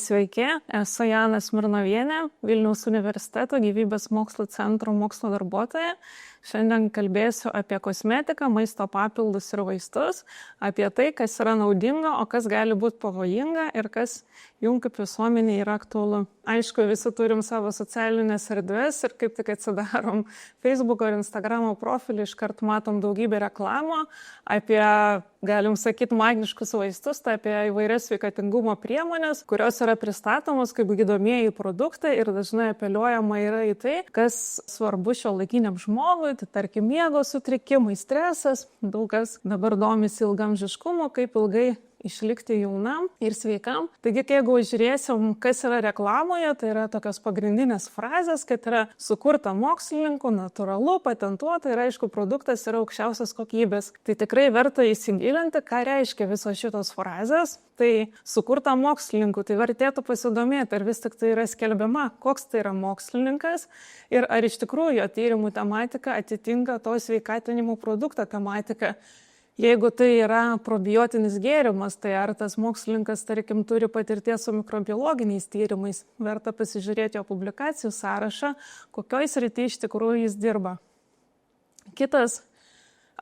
Sveiki, esu Jana Smirnovienė, Vilniaus universiteto gyvybės mokslų centro mokslo darbuotoja. Šiandien kalbėsiu apie kosmetiką, maisto papildus ir vaistus, apie tai, kas yra naudinga, o kas gali būti pavojinga ir kas jums kaip visuomenė yra aktualu. Aišku, visi turim savo socialinės erdvės ir kaip tik atsidarom Facebook'o ir Instagram'o profilį, iškart matom daugybę reklamų apie, galim sakyti, magiškus vaistus, tai apie įvairias sveikatingumo priemonės, kurios yra pristatomos kaip gydomieji produktai ir dažnai apeliuojama yra į tai, kas svarbu šiuolaikiniam žmogui, tai tarkim miego sutrikimai, stresas, daug kas dabar domisi ilgamžiškumu, kaip ilgai išlikti jaunam ir sveikam. Taigi, jeigu žiūrėsim, kas yra reklamoje, tai yra tokios pagrindinės frazės, kad yra sukurta mokslininkų, natūralu, patentuota ir aišku, produktas yra aukščiausios kokybės. Tai tikrai verta įsigilinti, ką reiškia visos šitos frazės. Tai sukurta mokslininkų, tai vertėtų pasidomėti, ar vis tik tai yra skelbiama, koks tai yra mokslininkas ir ar iš tikrųjų jo tyrimų tematika atitinka to sveikatinimo produkto tematiką. Jeigu tai yra probiotinis gėrimas, tai ar tas mokslininkas, tarkim, turi patirties su mikrobiologiniais tyrimais, verta pasižiūrėti jo publikacijų sąrašą, kokioj srity iš tikrųjų jis dirba. Kitas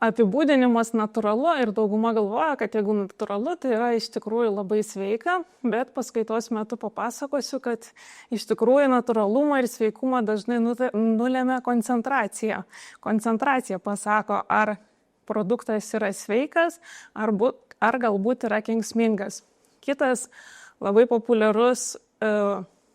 apibūdinimas natūralu ir dauguma galvoja, kad jeigu natūralu, tai yra iš tikrųjų labai sveika, bet paskaitos metu papasakosiu, kad iš tikrųjų natūralumą ir sveikumą dažnai nulemia koncentracija. Koncentracija pasako, ar produktas yra sveikas, ar galbūt yra kenksmingas. Kitas labai populiarus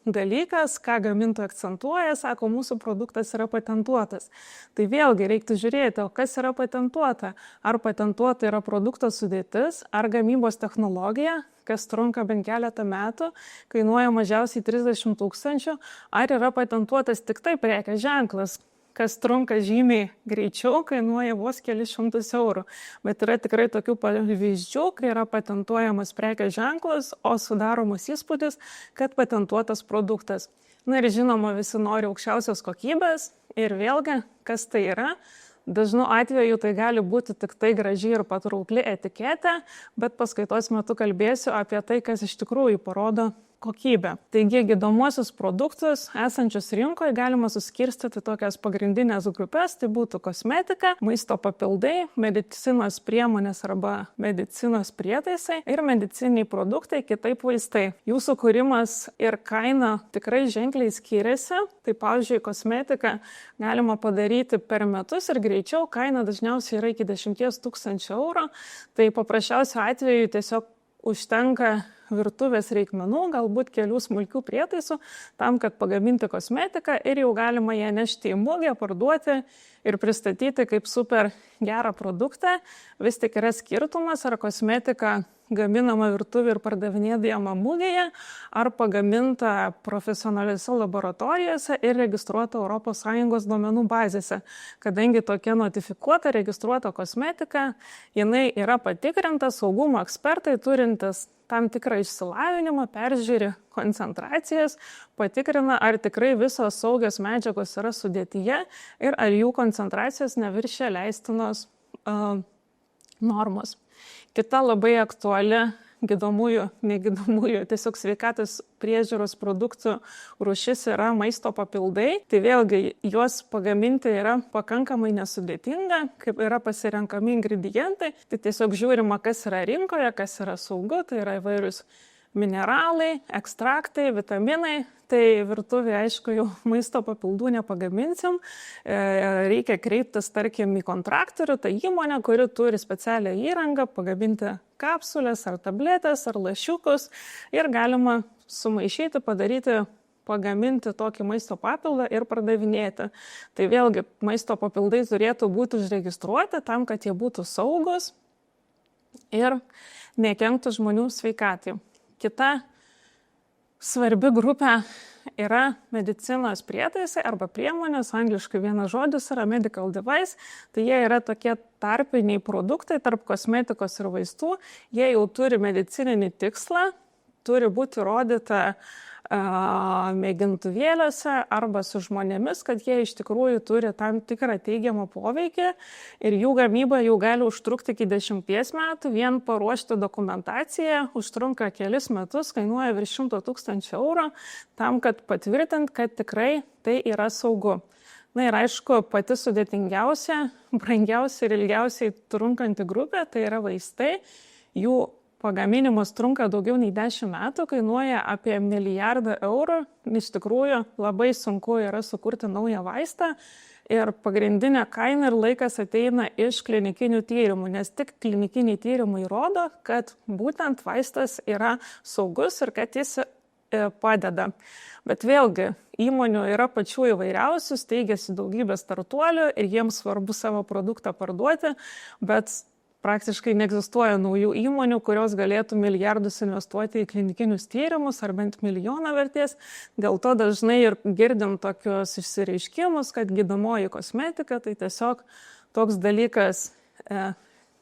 dalykas, ką gamintojai akcentuoja, sako, mūsų produktas yra patentuotas. Tai vėlgi reiktų žiūrėti, o kas yra patentuota. Ar patentuota yra produkto sudėtis, ar gamybos technologija, kas trunka bent keletą metų, kainuoja mažiausiai 30 000, ar yra patentuotas tik tai prekės ženklas, kas trunka žymiai greičiau, kainuoja vos kelis šimtus eurų. Bet yra tikrai tokių pavyzdžių, kai yra patentuojamas prekės ženklas, o sudaromas įspūdis, kad patentuotas produktas. Na ir žinoma, visi nori aukščiausios kokybės ir vėlgi, kas tai yra. Dažnu atveju tai gali būti tik tai graži ir patraukli etiketė, bet paskaitos metu kalbėsiu apie tai, kas iš tikrųjų parodo kokybę. Taigi, gydomuosius produktus esančius rinkoje galima suskirstyti tokias pagrindinės grupės, tai būtų kosmetika, maisto papildai, medicinos priemonės arba medicinos prietaisai ir medicininiai produktai, kitaip vaistai. Jų sukūrimas ir kaina tikrai ženkliai skiriasi. Tai, pavyzdžiui, kosmetiką galima padaryti per metus ir greičiau, kaina dažniausiai yra iki 10 000 eurų. Tai paprasčiausiu atveju tiesiog užtenka virtuvės reikmenų, galbūt kelių smulkių prietaisų, tam, kad pagaminti kosmetiką ir jau galima ją nešti į mugę, parduoti ir pristatyti kaip super gerą produktą. Vis tik yra skirtumas, ar kosmetika gaminama virtuvė ir pardavinėdama mugėje, ar pagaminta profesionaliose laboratorijose ir registruota ES duomenų bazėse. Kadangi tokia notifikuota, registruota kosmetika, jinai yra patikrinta, saugumo ekspertai turintis tam tikrą išsilavinimą, peržiūri koncentracijas, patikrina, ar tikrai visos saugios medžiagos yra sudėtyje ir ar jų koncentracijos neviršia leistinos normos. Kita labai aktuali gydomųjų, negydomųjų, tiesiog sveikatos priežiūros produktų rūšis yra maisto papildai. Tai vėlgi juos pagaminti yra pakankamai nesudėtinga, kaip yra pasirenkami ingredientai. Tai tiesiog žiūrima, kas yra rinkoje, kas yra saugu, tai yra įvairius mineralai, ekstraktai, vitaminai. Tai virtuvė, aišku, jau maisto papildų nepagaminsim. Reikia kreiptis, tarkim, į kontraktorių, tai įmonė, kuri turi specialią įrangą, pagaminti kapsulės ar tabletės ar lašiukus ir galima sumaišyti, pagaminti tokį maisto papildą ir pardavinėti. Tai vėlgi maisto papildai turėtų būti užregistruoti tam, kad jie būtų saugus ir nekenktų žmonių sveikatai. Kita svarbi grupė yra medicinos prietaisai arba priemonės, angliškai vienas žodis yra medical device, tai jie yra tokie tarpiniai produktai tarp kosmetikos ir vaistų, jie jau turi medicininį tikslą, turi būti įrodyta mėgintuvėliuose arba su žmonėmis, kad jie iš tikrųjų turi tam tikrą teigiamą poveikį ir jų gamyba jau gali užtrukti iki 10 metų, vien paruošti dokumentaciją užtrunka kelis metus, kainuoja virš 100 000 eurų, tam, kad patvirtint, kad tikrai tai yra saugu. Na ir aišku, pati sudėtingiausia, brangiausia ir ilgiausiai trunkanti grupė, tai yra vaistai, jų pagaminimas trunka daugiau nei 10 metų, kainuoja apie 1 milijardą eurų. Iš tikrųjų, labai sunku yra sukurti naują vaistą ir pagrindinė kaina ir laikas ateina iš klinikinių tyrimų, nes tik klinikiniai tyrimai rodo, kad būtent vaistas yra saugus ir kad jis padeda. Bet vėlgi, įmonių yra pačių įvairiausių, steigiasi daugybė startuolių ir jiems svarbu savo produktą parduoti, bet praktiškai neegzistuoja naujų įmonių, kurios galėtų milijardus investuoti į klinikinius tyrimus ar bent milijoną vertės. Dėl to dažnai ir girdim tokius išsireiškimus, kad gydomoji kosmetika tai tiesiog toks dalykas,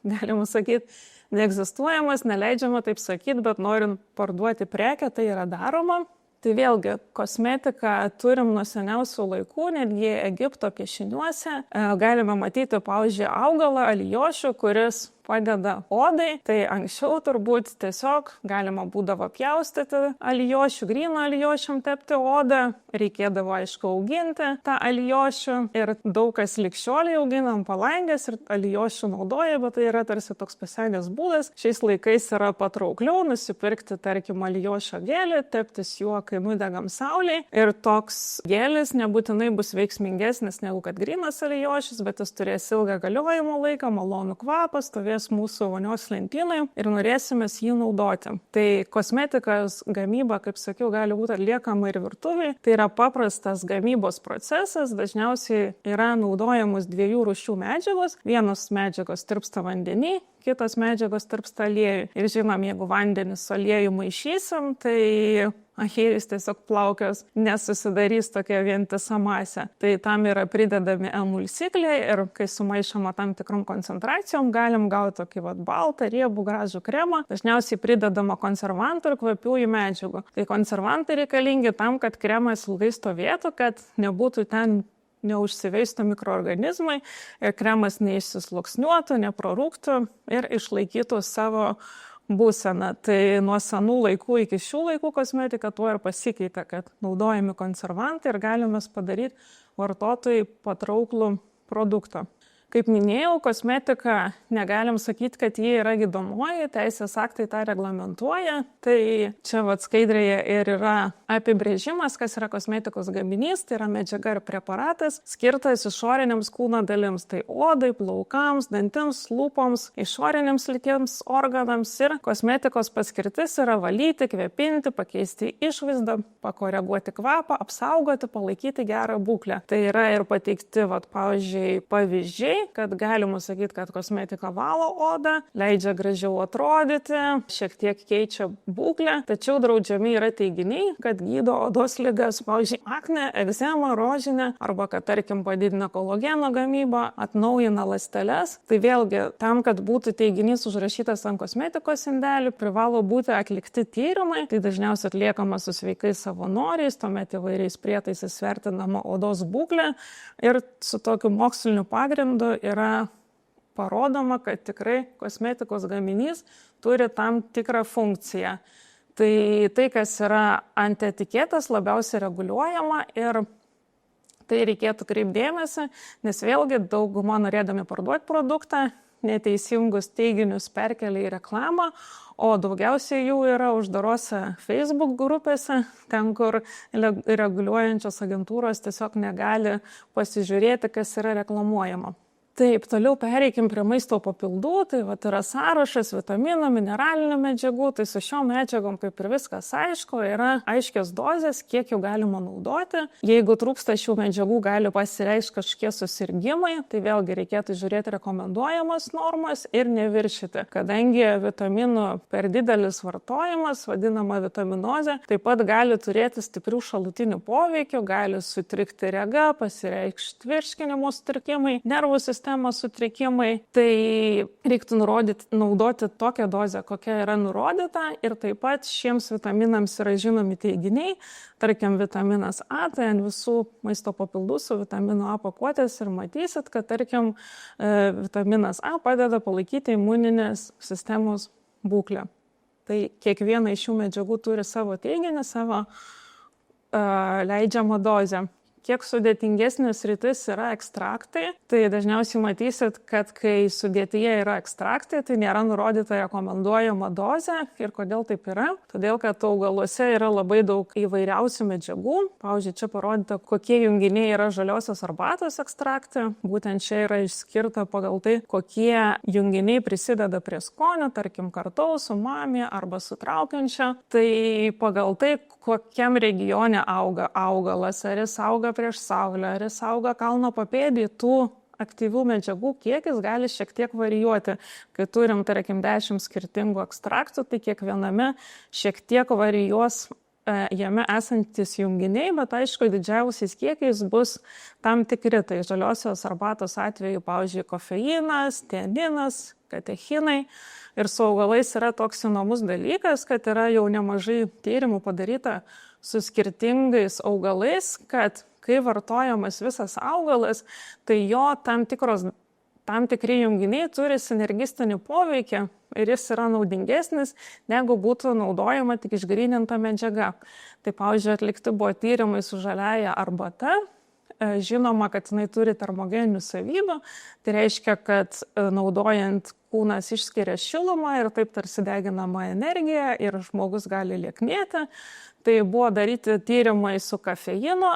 galima sakyti, neegzistuojamas, neleidžiama taip sakyti, bet norint parduoti prekę, tai yra daroma. Tai vėlgi, kosmetiką turim nuo seniausių laikų, netgi Egipto piešiniuose. Galime matyti, pavyzdžiui, augalą alijošių, kuris padeda odai. Tai anksčiau turbūt tiesiog galima būdavo pjaustyti alijošių, gryno alijošiam tepti odą. Reikėdavo, aišku, auginti tą alijošių ir daug kas ligšioliai auginam palangės ir alijošių naudoja, bet tai yra tarsi toks pasenęs būdas. Šiais laikais yra patraukliau nusipirkti, tarkim, alijošio gėlį, teptis juo, kai nudegam saulėj. Ir toks gėlis nebūtinai bus veiksmingesnis negu kad grynas alijošis, bet jis turės ilgą galiojimo laiką, malonų kvapą, stovės mūsų vonios lentynai ir norėsime jį naudoti. Tai kosmetikos gamyba, kaip sakiau, gali būti atliekama ir virtuviai. Tai yra paprastas gamybos procesas, dažniausiai yra naudojamos 2 rūšių medžiagos. Vienos medžiagos tirpsta vandenį, kitos medžiagos tirpsta aliejui. Ir žinom, jeigu vandenį su aliejų maišysim, tai aliejus tiesiog plaukios nesusidarys tokia vientisa masė. Tai tam yra pridedami emulsikliai ir kai sumaišoma tam tikrom koncentracijom, galim gauti tokį baltą, riebų, gražų kremą. Dažniausiai pridedama konservantų ir kvapiųjų medžiagų. Tai konservantai reikalingi tam, kad kremas ilgai stovėtų, kad nebūtų ten neužsiveistų mikroorganizmai ir kremas neišsisluoksniuotų, neprarūktų ir išlaikytų savo būseną. Tai nuo senų laikų iki šių laikų kosmetika tuo ir pasikeitė, kad naudojami konservantai ir galime padaryti vartotojai patrauklų produktą. Kaip minėjau, kosmetika negalim sakyti, kad ji yra gydomoji, teisės aktai tą reglamentuoja. Tai čia skaidrėje ir yra apibrėžimas, kas yra kosmetikos gaminys, tai yra medžiaga ir preparatas skirtas išoriniams kūno dalims, tai odai, plaukams, dantims, lūpoms, išoriniams lytiems organams ir kosmetikos paskirtis yra valyti, kvėpinti, pakeisti išvaizdą, pakoreguoti kvapą, apsaugoti, palaikyti gerą būklę. Tai yra ir pateikti, pavyzdžiui, pavyzdžiai, kad galima sakyti, kad kosmetika valo odą, leidžia gražiau atrodyti, šiek tiek keičia būklę, tačiau draudžiami yra teiginiai, kad gydo odos ligas, pavyzdžiui, akne, egzemą, rožinę, arba kad, tarkim, padidina kolageno gamybą, atnaujina ląsteles. Tai vėlgi, tam, kad būtų teiginys užrašytas ant kosmetikos indelį, privalo būti atlikti tyrimai. Tai dažniausiai atliekama su sveikais savanoriais, tuomet įvairiais prietaisais vertinama odos būklė ir su tokiu moksliniu pagrindu yra parodoma, kad tikrai kosmetikos gaminys turi tam tikrą funkciją. Tai kas yra ant etiketės, labiausiai reguliuojama ir tai reikėtų kreipdėmėsi, nes vėlgi dauguma norėdami parduoti produktą, neteisingus teiginius perkelia į reklamą, o daugiausiai jų yra uždarose Facebook grupėse, ten, kur reguliuojančios agentūros tiesiog negali pasižiūrėti, kas yra reklamuojama. Taip, toliau pereikim prie maisto papildų, tai yra sąrašas vitaminų, mineralinių medžiagų, tai su šiom medžiagom kaip ir viskas aišku, yra aiškios dozės, kiek jų galima naudoti. Jeigu trūksta šių medžiagų, gali pasireikšti kažkokie susirgimai, tai vėlgi reikėtų žiūrėti rekomenduojamas normas ir neviršyti, kadangi vitaminų per didelis vartojimas, vadinama vitaminozė, taip pat gali turėti stiprių šalutinių poveikių, gali sutrikti rega, pasireikšti virškinimo sutrikimai, nervų sistemos sistemos sutrikimai, tai reiktų naudoti tokią dozę, kokia yra nurodyta, ir taip pat šiems vitaminams yra žinomi teiginiai, tarkim vitaminas A, tai ant visų maisto papildų su vitamino A pakuotės ir matysit, kad tarkim vitaminas A padeda palaikyti imuninės sistemos būklę. Tai kiekviena iš šių medžiagų turi savo teiginį, savo leidžiamą dozę. Kiek sudėtingesnis sritis yra ekstraktai, tai dažniausiai matysit, kad kai sudėtyje yra ekstraktai, tai nėra nurodyta rekomenduojama dozė. Ir kodėl taip yra? Todėl, kad augaluose yra labai daug įvairiausių medžiagų. Pavyzdžiui, čia parodyta, kokie junginiai yra žaliosios arbatos ekstrakte. Būtent čia yra išskirta pagal tai, kokie junginiai prisideda prie skonio, tarkim kartaus, umami arba sutraukiančio. Tai pagal tai, kokiam regione auga augalas, ar jis auga prieš saulę, ar jis auga kalno papėdį, tų aktyvių medžiagų kiekis gali šiek tiek varijuoti. Kai turim, tarkim, 10 skirtingų ekstraktų, tai kiekviename šiek tiek varijuos jame esantis junginiai, bet aišku, didžiausiais kiekiais bus tam tikri. Tai žaliosios arbatos atveju, pavyzdžiui, kofeinas, tianinas, katechinai. Ir su augalais yra toks įdomus dalykas, kad yra jau nemažai tyrimų padaryta su skirtingais augalais, kad kai vartojamas visas augalas, tai jo tam tikri junginiai turi sinergistinį poveikį ir jis yra naudingesnis, negu būtų naudojama tik išgryninta medžiaga. Tai, pavyzdžiui, atlikti buvo tyrimai su žaliaja arbata. Žinoma, kad jinai turi termogeninių savybių, tai reiškia, kad naudojant kūnas išskiria šilumą ir taip tarsi deginama energija ir žmogus gali lieknėti. Tai buvo daryti tyrimai su kafeinu,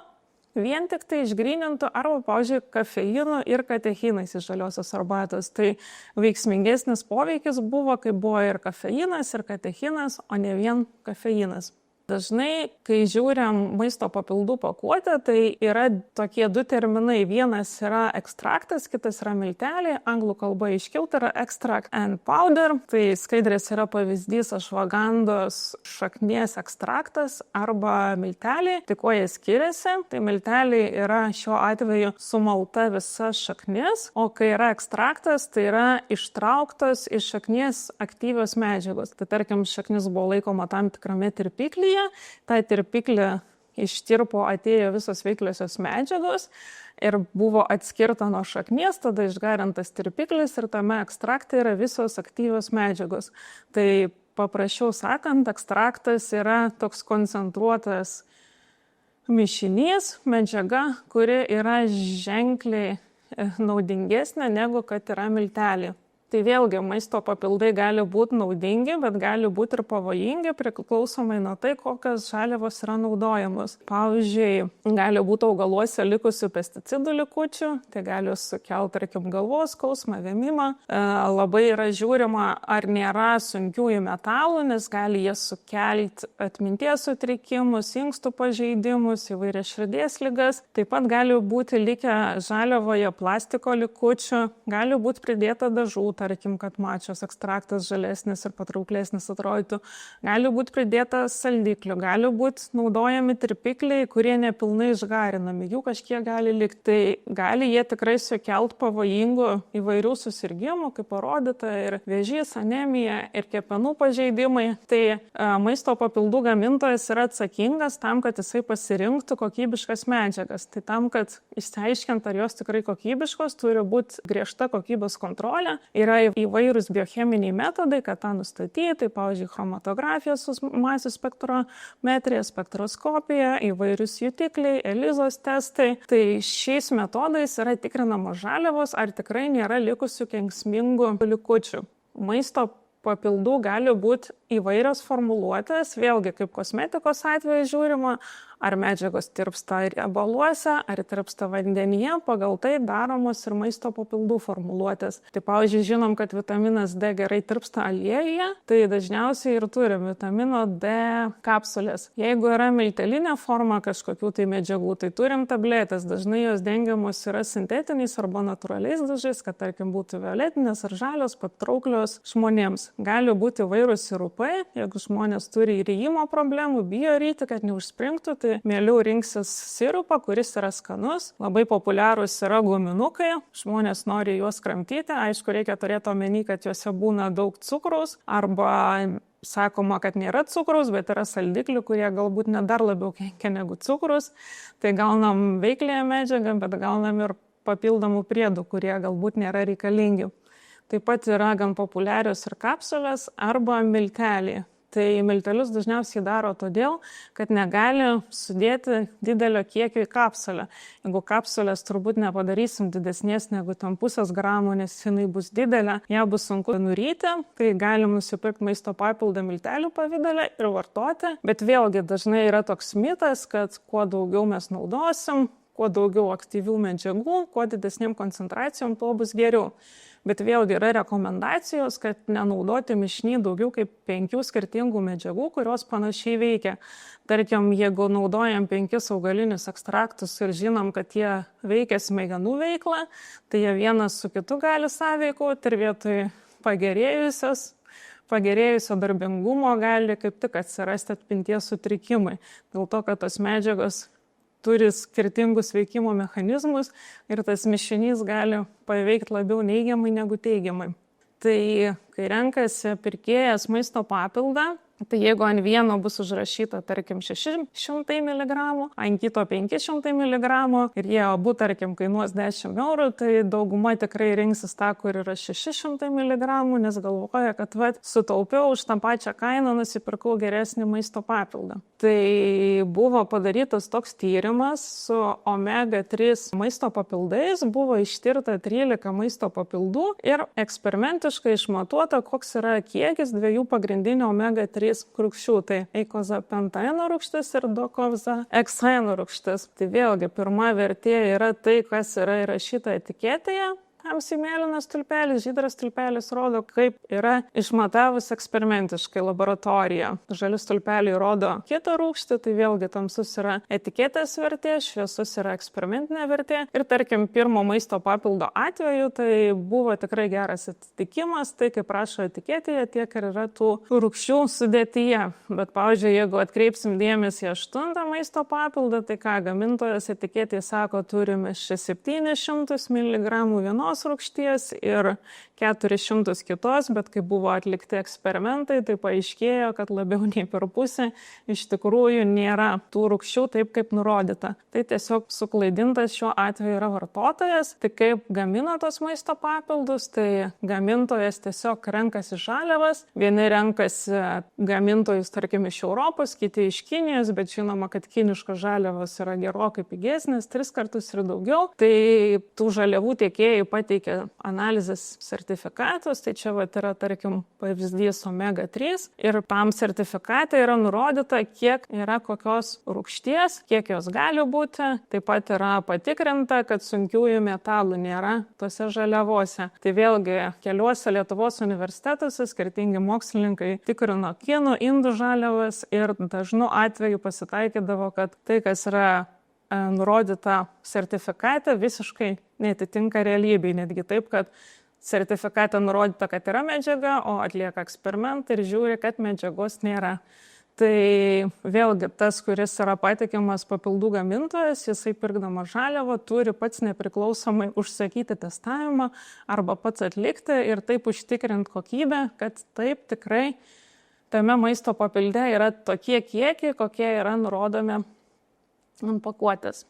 vien tik tai išgrynintų arba, pavyzdžiui, kafeinu ir katechinais iš žaliosios arbatos. Tai veiksmingesnis poveikis buvo, kai buvo ir kafeinas, ir katechinas, o ne vien kafeinas. Dažnai, kai žiūrim maisto papildų pakuotę, tai yra tokie du terminai. Vienas yra ekstraktas, kitas yra milteliai. Anglų kalba aiškiau, tai yra extract and powder. Tai skaidrės yra pavyzdys ašvagandos šaknies ekstraktas arba milteliai. Tai kuo jie skiriasi? Tai milteliai yra šiuo atveju sumalta visa šaknis, o kai yra ekstraktas, tai yra ištrauktos iš šaknies aktyvios medžiagos. Tai tarkim, šaknis buvo laikoma tam tikrame tirpiklyje. Ta tirpiklė ištirpo, atėjo visos veikliosios medžiagos ir buvo atskirta nuo šaknies, tada išgarintas tirpiklis ir tame ekstrakte yra visos aktyvios medžiagos. Tai paprasčiau sakant, ekstraktas yra toks koncentruotas mišinys, medžiaga, kuri yra ženkliai naudingesnė negu kad yra milteliai. Tai vėlgi maisto papildai gali būti naudingi, bet gali būti ir pavojingi, priklausomai nuo tai, kokios žaliavos yra naudojamos. Pavyzdžiui, gali būti augaluose likusių pesticidų likučių, tai gali sukelti, tarkim, galvos skausmą, vėmimą. Labai yra žiūrima, ar nėra sunkiųjų metalų, nes gali jie sukelti atminties sutrikimus, inkstų pažeidimus, įvairias širdies ligas. Taip pat gali būti likę žaliavoje plastiko likučių, gali būti pridėta dažų, tarkim, kad mačios ekstraktas žalesnis ir patrauklesnis atrodytų. Gali būti pridėta saldiklių, gali būti naudojami tirpikliai, kurie nepilnai išgarinami, jų kažkiek gali likti. Tai gali jie tikrai sukelt pavojingų įvairių susirgimų, kaip parodyta, ir vėžys, anemija, ir kepenų pažeidimai. Tai maisto papildų gamintojas yra atsakingas tam, kad jisai pasirinktų kokybiškas medžiagas. Tai tam, kad išsiaiškint, ar jos tikrai kokybiškos, turi būti griežta kokybės kontrolė. Yra įvairūs biocheminiai metodai, kad tą nustatyti, tai, pavyzdžiui, chromatografija su masių spektrometrija, spektroskopija, įvairius jutikliai, ELISOS testai. Tai šiais metodais yra tikrinamos žaliavos, ar tikrai nėra likusių kenksmingų likučių. Maisto papildų gali būti įvairios formuluotės, vėlgi kaip kosmetikos atveju žiūrima, ar medžiagos tirpsta riebaluose, ar tirpsta vandenyje, pagal tai daromos ir maisto papildų formuluotės. Tai, pavyzdžiui, žinom, kad vitaminas D gerai tirpsta aliejuje, tai dažniausiai ir turim vitamino D kapsulės. Jeigu yra miltelinė forma kažkokių tai medžiagų, tai turim tabletės, dažnai jos dengiamos yra sintetiniais arba natūraliais dažais, kad, tarkim, būtų violetinės ar žalios, patrauklios žmonėms. Gali būti įvairūs sirupai, jeigu žmonės turi įrijimo problemų, bijo ryti, kad neužspringtų, tai naudoti, mieliau rinksis sirupą, kuris yra skanus. Labai populiarūs yra guminukai, žmonės nori juos kramtyti. Aišku, reikia turėti omeny, kad juose būna daug cukraus arba sakoma, kad nėra cukraus, bet yra saldiklių, kurie galbūt net dar labiau kenkia negu cukrus. Tai gaunam veikliąją medžiagą, bet gaunam ir papildomų priedų, kurie galbūt nėra reikalingi. Taip pat yra gan populiarios ir kapsulės arba milteliai. Tai miltelius dažniausiai daro todėl, kad negali sudėti didelio kiekio į kapsulę. Jeigu kapsulės turbūt nepadarysim didesnės negu tam 0,5 gramo, nes jinai bus didelė, ją bus sunku nuryti, tai galim nusipirkti maisto papildą miltelių pavidale ir vartoti. Bet vėlgi dažnai yra toks mitas, kad kuo daugiau mes naudosim, kuo daugiau aktyvių medžiagų, kuo didesnėm koncentracijom, tuo bus geriau. Bet vėlgi yra rekomendacijos, kad nenaudoti mišiny daugiau kaip 5 skirtingų medžiagų, kurios panašiai veikia. Tarkim, jeigu naudojam 5 augalinius ekstraktus ir žinom, kad jie veikia smegenų veiklą, tai jie vienas su kitu gali sąveikauti ir vietoj pagerėjusio darbingumo gali kaip tik atsirasti atminties sutrikimai. Dėl to, kad tos medžiagos turi skirtingus veikimo mechanizmus ir tas mišinys gali paveikti labiau neigiamai negu teigiamai. Tai kai renkasi pirkėjas maisto papildą, tai jeigu ant vieno bus užrašyta, tarkim, 600 mg, ant kito 500 mg ir jie abu, tarkim, kainuos 10 eurų, tai dauguma tikrai rinksis tą, kur yra 600 mg, nes galvoja, kad sutaupiau už tą pačią kainą, nusipirkau geresnį maisto papildą. Tai buvo padarytas toks tyrimas su omega-3 maisto papildais, buvo ištirta 13 maisto papildų ir eksperimentiškai išmatuota, koks yra kiekis 2 pagrindinių omega-3 rūgščių, tai eikozapentaino rūgštis ir dokozaheksaino rūgštis. Tai vėlgi, pirma vertė yra tai, kas yra įrašyta etiketėje. Tamsiai mėlynas stulpelis, žydras stulpelis rodo, kaip yra išmatavus eksperimentiškai laboratorija. Žali stulpeliai rodo kitą rūgštį, tai vėlgi tamsus yra etiketės vertė, šviesus yra eksperimentinė vertė. Ir tarkim, pirmo maisto papildo atveju tai buvo tikrai geras atitikimas, tai kaip rašo etiketėje, tiek ir yra tų rūgščių sudėtyje. Bet, pavyzdžiui, jeigu atkreipsim dėmesį 8 maisto papildą, tai ką gamintojas etiketėje sako, turime 700 mg vienos rūgšties ir 400 kitos, bet kai buvo atlikti eksperimentai, tai paaiškėjo, kad labiau nei per pusę iš tikrųjų nėra tų rūgščių taip, kaip nurodyta. Tai tiesiog suklaidintas šiuo atveju yra vartotojas. Tai kaip gamina tos maisto papildus, tai gamintojas tiesiog renkasi žaliavas. Vieni renkasi gamintojus, tarkim, iš Europos, kiti iš Kinijos, bet žinoma, kad kiniškos žaliavos yra gerokai pigesnės, 3 kartus ir daugiau. Tai tų žaliavų tiekėjai pateikia analizės sertifikatus, tai čia yra, tarkim, pavyzdys omega-3 ir tam sertifikate yra nurodyta, kiek yra kokios rūgšties, kiek jos gali būti. Taip pat yra patikrinta, kad sunkiųjų metalų nėra tose žaliavose. Tai vėlgi keliuose Lietuvos universitetuose skirtingi mokslininkai tikrino kinų, indų žaliavas ir dažnu atveju pasitaikydavo, kad tai, kas yra nurodyta sertifikate, visiškai netitinka realybei. Netgi taip, kad sertifikate nurodyta, kad yra medžiaga, o atlieka eksperimentą ir žiūri, kad medžiagos nėra. Tai vėlgi tas, kuris yra patikimas papildų gamintojas, jisai pirkdama žaliavą turi pats nepriklausomai užsakyti testavimą arba pats atlikti ir taip užtikrinti kokybę, kad taip tikrai tame maisto papilde yra tokie kiekiai, kokie yra nurodomi ant pakuotės.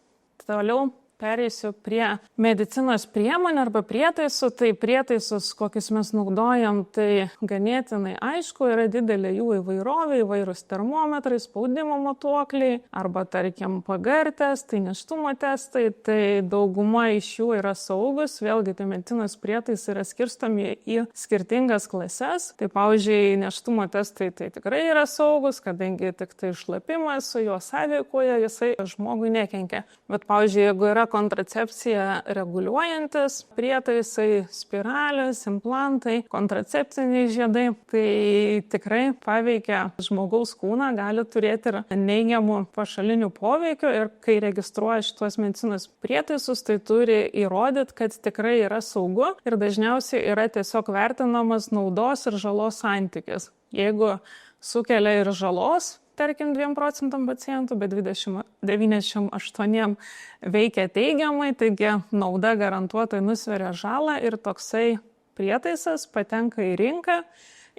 Toliau pereisiu prie medicinos priemonių arba prietaisų. Tai prietaisus, kokius mes naudojam, tai ganėtinai aišku, yra didelė jų įvairovė, įvairūs termometrai, spaudimo matuokliai, arba tarkim PGR testai, nėštumo testai, tai dauguma iš jų yra saugus. Vėlgi, tai medicinos prietaisai yra skirstomi į skirtingas klases. Tai pavyzdžiui, nėštumo testai tai tikrai yra saugus, kadangi tik tai šlapimas su juo sąveikoje, jisai žmogui nekenkia. Bet pavyzdžiui, jeigu yra kontracepciją reguliuojantis prietaisai, spiralės, implantai, kontracepciniai žiedai, tai tikrai paveikia žmogaus kūną, gali turėti ir neigiamų pašalinių poveikių ir kai registruoja šitos medicinos prietaisus, tai turi įrodyti, kad tikrai yra saugu ir dažniausiai yra tiesiog vertinamas naudos ir žalos santykis. Jeigu sukelia ir žalos, tarkim, 2% pacientų, bet 98 veikia teigiamai, taigi nauda garantuotai nusveria žalą ir toksai prietaisas patenka į rinką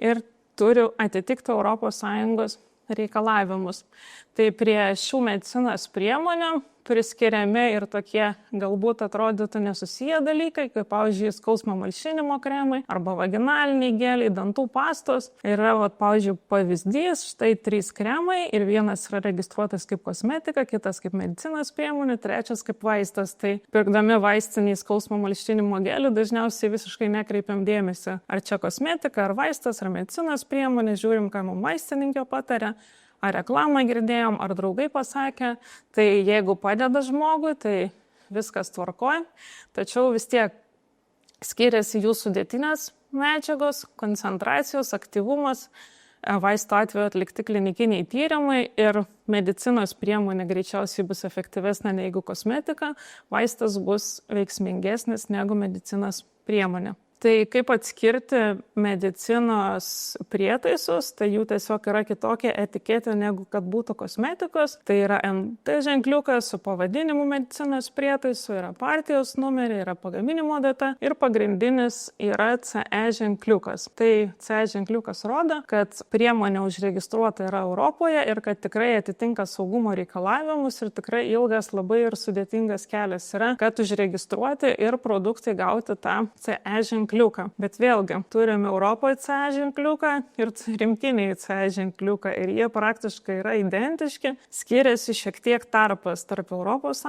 ir turi atitikti ES reikalavimus. Tai prie šių medicinos priemonių priskiriami ir tokie galbūt atrodytų nesusiję dalykai, kaip pavyzdžiui skausmo malšinimo kremai arba vaginaliniai geliai, dantų pastos. Yra, pavyzdžiui, pavyzdys, štai 3 kremai ir vienas yra registruotas kaip kosmetika, kitas kaip medicinos priemonė, trečias kaip vaistas. Tai pirkdami vaistinį skausmo malšinimo gelį dažniausiai visiškai nekreipiam dėmesį, ar čia kosmetika, ar vaistas, ar medicinos priemonė, žiūrim, ką mums vaistininkė patarė. Ar reklamą girdėjom, ar draugai pasakė, tai jeigu padeda žmogui, tai viskas tvarkoj, tačiau vis tiek skiriasi jų sudėtinės medžiagos, koncentracijos, aktyvumas, vaisto atveju atlikti klinikiniai tyrimai ir medicinos priemonė greičiausiai bus efektyvesnė negu kosmetika, vaistas bus veiksmingesnis negu medicinos priemonė. Tai kaip atskirti medicinos prietaisus, tai jų tiesiog yra kitokia etiketė negu kad būtų kosmetikos. Tai yra MT ženkliukas su pavadinimu medicinos prietaisų, yra partijos numeriai, yra pagaminimo data ir pagrindinis yra CE ženkliukas. Tai CE ženkliukas rodo, kad priemonė užregistruota yra Europoje ir kad tikrai atitinka saugumo reikalavimus ir tikrai ilgas labai ir sudėtingas kelias yra, kad užregistruoti ir produktai gauti tą CE ženkliuką. Bet vėlgi, turime Europoje CE ženkliuką ir rinktiniai CE ženkliuką ir jie praktiškai yra identiški, skiriasi šiek tiek tarpas tarp ES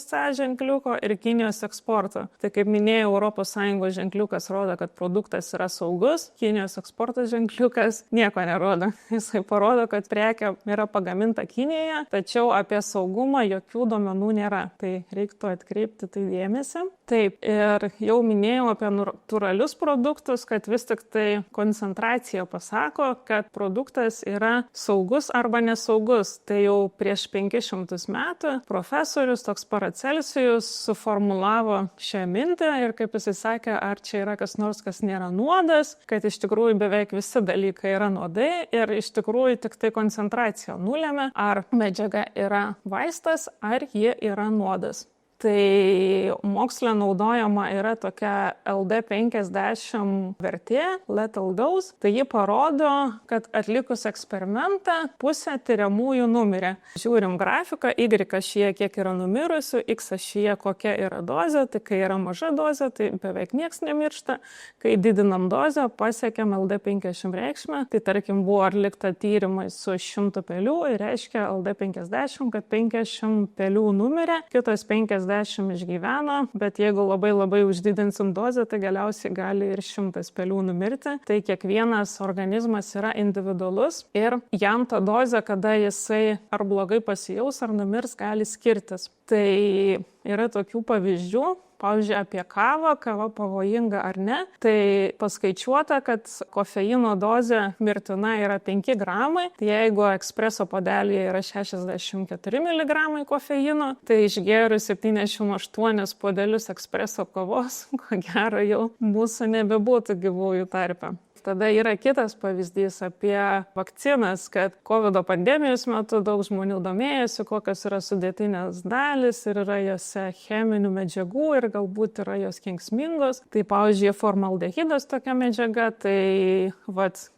CE ženkliuko ir Kinijos eksporto. Tai kaip minėjau, ES ženkliukas rodo, kad produktas yra saugus, Kinijos eksporto ženkliukas nieko nerodo. Jisai parodo, kad prekė yra pagaminta Kinijoje, tačiau apie saugumą jokių duomenų nėra. Tai reiktų atkreipti tai dėmesį. Taip, ir jau minėjau apie natūralius produktus, kad vis tik tai koncentracija pasako, kad produktas yra saugus arba nesaugus. Tai jau prieš 500 metų profesorius toks Paracelsijus suformulavo šią mintį ir kaip jisai sakė, ar čia yra kas nors, kas nėra nuodas, kad iš tikrųjų beveik visi dalykai yra nuodai ir iš tikrųjų tik tai koncentracija nulėmė, ar medžiaga yra vaistas, ar ji yra nuodas. Tai moksle naudojama yra tokia LD50 vertė, lethal dose. Tai ji parodo, kad atlikus eksperimentą pusė tyriamųjų numirė. Žiūrim grafiką, Y ašyje kiek yra numirusių, X ašyje kokia yra dozė. Tai kai yra maža dozė, tai beveik nieks nemiršta. Kai didinam dozę, pasiekiam LD50 reikšmę. Tai tarkim buvo atlikta tyrimai su 100 pelių ir reiškia LD50, kad 50 pelių numirė, kitos 50 išgyveno, bet jeigu labai uždidinsim dozę, tai galiausiai gali ir 100 pelių numirti. Tai kiekvienas organizmas yra individualus ir jam ta dozė, kada jisai ar blogai pasijaus, ar numirs, gali skirtis. Tai yra tokių pavyzdžių. Pavyzdžiui, apie kavą, kava pavojinga ar ne, tai paskaičiuota, kad kofeino dozė mirtina yra 5 gramai. Tai jeigu ekspreso puodelyje yra 64 mg kofeino, tai išgėrus 78 puodelius ekspreso kavos, ko gero jau mūsų nebebūtų gyvųjų tarpe. Tada yra kitas pavyzdys apie vakcinas, kad COVID pandemijos metu daug žmonių domėjosi, kokios yra sudėtinės dalis ir yra jose cheminių medžiagų ir galbūt yra jos kenksmingos. Tai pavyzdžiui, formaldehidas tokia medžiaga, tai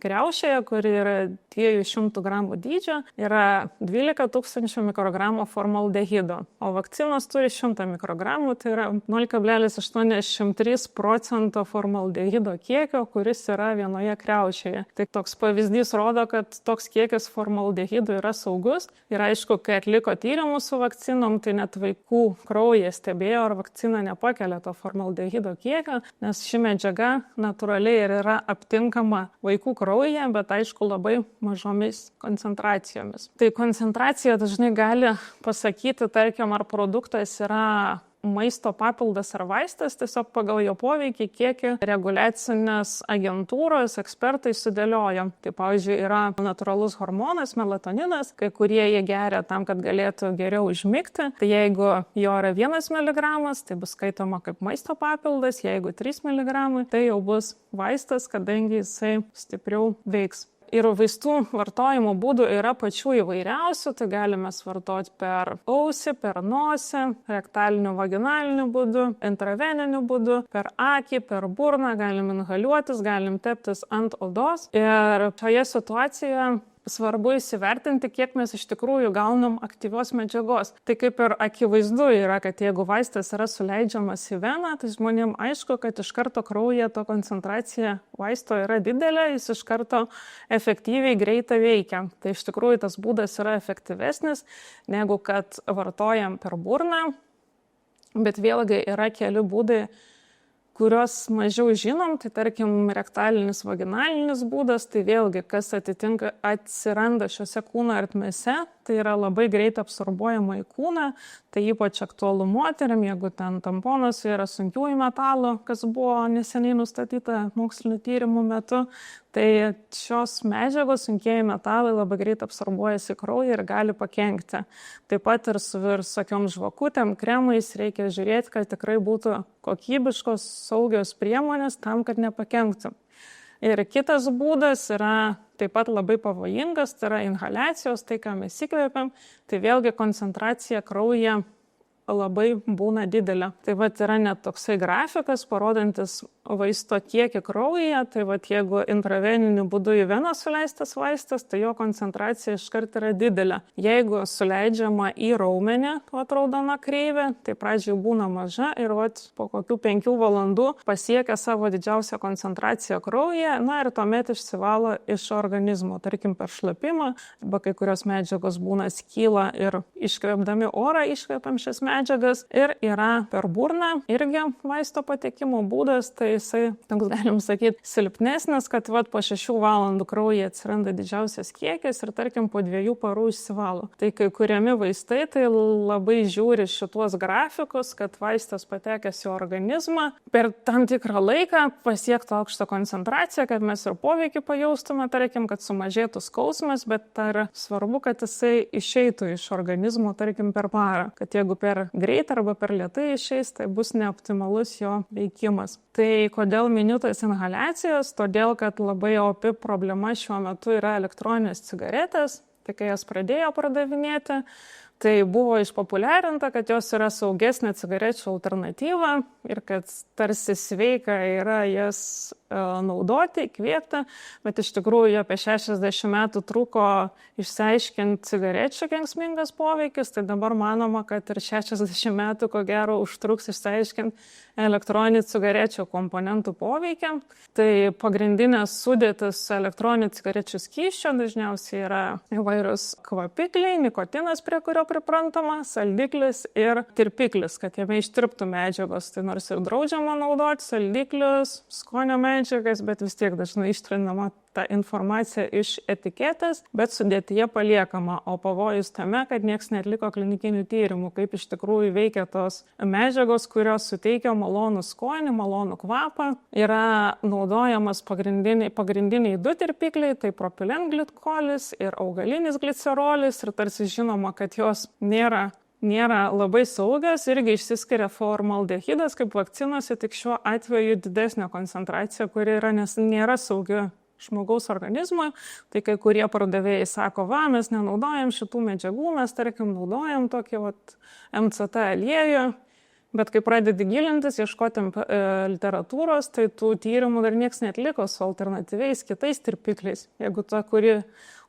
kriaušėje, kuri yra 200 gramų dydžio, yra 12 000 mikrogramų formaldehido, o vakcinos turi 100 mikrogramų, tai yra 0,83% formaldehido kiekio, kuris yra vienoje kriaušėje. Tai toks pavyzdys rodo, kad toks kiekis formaldehido yra saugus. Ir aišku, kai atliko tyrimus su vakcinom, tai net vaikų kraujyje stebėjo, ar vakcina nepakelia to formaldehido kiekio, nes ši medžiaga natūraliai ir yra aptinkama vaikų kraujyje, bet aišku labai mažomis koncentracijomis. Tai koncentracija dažnai gali pasakyti, tarkim, ar produktas yra maisto papildas ar vaistas, tiesiog pagal jo poveikį, kiekį reguliacinės agentūros ekspertai sudėliojo. Tai pavyzdžiui, yra natūralus hormonas, melatoninas, kai kurie jie geria tam, kad galėtų geriau užmigti. Tai jeigu jo yra 1 mg, tai bus skaitoma kaip maisto papildas, jeigu 3 mg, tai jau bus vaistas, kadangi jisai stipriau veiks. Ir vaistų vartojimo būdų yra pačių įvairiausių, tai galime vartoti per ausį, per nosį, rektaliniu vaginaliniu būdu, intraveniniu būdu, per akį, per burną, galim inhaliuotis, galim teptis ant odos. Ir šioje situacijoje svarbu įsivertinti, kiek mes iš tikrųjų gaunam aktyvios medžiagos. Tai kaip ir akivaizdu yra, kad jeigu vaistas yra suleidžiamas į veną, tai žmonėms aišku, kad iš karto kraujyje to koncentracija vaisto yra didelė, jis iš karto efektyviai, greitai veikia. Tai iš tikrųjų tas būdas yra efektyvesnis, negu kad vartojam per burną, bet vėlgi yra keli būdai, kurios mažiau žinom, tai tarkim rektalinis vaginalinis būdas, tai vėlgi kas atsiranda šiuose kūno ertmėse, tai yra labai greit absorbuojama į kūną, tai ypač aktualu moteriam, jeigu ten tamponuose yra sunkiųjų metalų, kas buvo neseniai nustatyta mokslinio tyrimų metu, tai šios medžiagos, sunkieji metalai labai greit absorbuojasi į kraują ir gali pakenkti. Taip pat ir su visokiom žvakutėm, kremais reikia žiūrėti, kad tikrai būtų kokybiškos, saugios priemonės tam, kad nepakenktų. Ir kitas būdas yra taip pat labai pavojingas, tai yra inhaliacijos, tai ką mes įkvėpiam, tai vėlgi koncentracija kraujyje labai būna didelė. Tai vat yra net toksai grafikas, parodantis vaisto kiekį kraujyje, tai vat jeigu intraveniniu būdu į veną suleistas vaistas, tai jo koncentracija iškart yra didelė. Jeigu suleidžiama į raumenį, vat raudona kreivė, tai pradžiai būna maža ir vat po kokių 5 valandų pasiekia savo didžiausią koncentraciją kraujyje, na ir tuomet išsivalo iš organizmo, tarkim per šlapimą, arba kai kurios medžiagos būna skyla ir iškvėpdami orą iškvėpiam šias medžiagas, ir yra per burną irgi vaisto patekimo būdas, tai jisai, toks galim sakyti, silpnesnis, kad vat po 6 valandų kraujyje atsiranda didžiausias kiekis ir tarkim po 2 parų išsivalo. Tai kai kuriami vaistai, tai labai žiūri šituos grafikus, kad vaistas patekęs į organizmą per tam tikrą laiką pasiektų aukštą koncentraciją, kad mes ir poveikį pajaustume, tarkim, kad sumažėtų skausmas, bet tai svarbu, kad jisai išeitų iš organizmo, tarkim, per parą. Kad jeigu per greit arba per lėtai išeis, tai bus neoptimalus jo veikimas. Tai kodėl miniu tas inhaliacijas? Todėl, kad labai opi problema šiuo metu yra elektroninės cigaretės. Tai kai jas pradėjo pardavinėti, tai buvo išpopuliarinta, kad jos yra saugesnė cigarečių alternatyva ir kad tarsi sveika yra jas naudoti, įkvėpti, bet iš tikrųjų apie 60 metų truko išsiaiškinti cigarečių kenksmingas poveikis, tai dabar manoma, kad ir 60 metų ko gero užtruks išsiaiškinti elektroninių cigarečių komponentų poveikį. Tai pagrindinės sudėtis elektroninių cigarečių skysčio dažniausiai yra įvairius kvapikliai, nikotinas, prie kurio priprantama, saldiklis ir tirpiklis, kad jame ištirptų medžiagos. Tai nors ir draudžiama naudoti saldiklius, skonio medžiagas, bet vis tiek dažnai ištrinama ta informacija iš etiketės, bet sudėtyje paliekama, o pavojus tame, kad nieks neatliko klinikinių tyrimų, kaip iš tikrųjų veikia tos medžiagos, kurios suteikia malonų skonį, malonų kvapą. Yra naudojamas pagrindiniai 2 tirpikliai, tai propilenglykolis ir augalinis glicerolis, ir tarsi žinoma, kad jos nėra labai saugios, irgi išsiskiria formaldehidas kaip vakcinose, tik šiuo atveju didesnė koncentracija, kuri yra, nes nėra saugi žmogaus organizmui. Tai kai kurie pardavėjai sako, mes nenaudojam šitų medžiagų, mes tarkim naudojam tokį MCT aliejų, bet kai pradedi gilintis, ieškoti literatūros, tai tų tyrimų dar nieks neatliko su alternatyviais kitais tirpikliais. Jeigu ta, kuri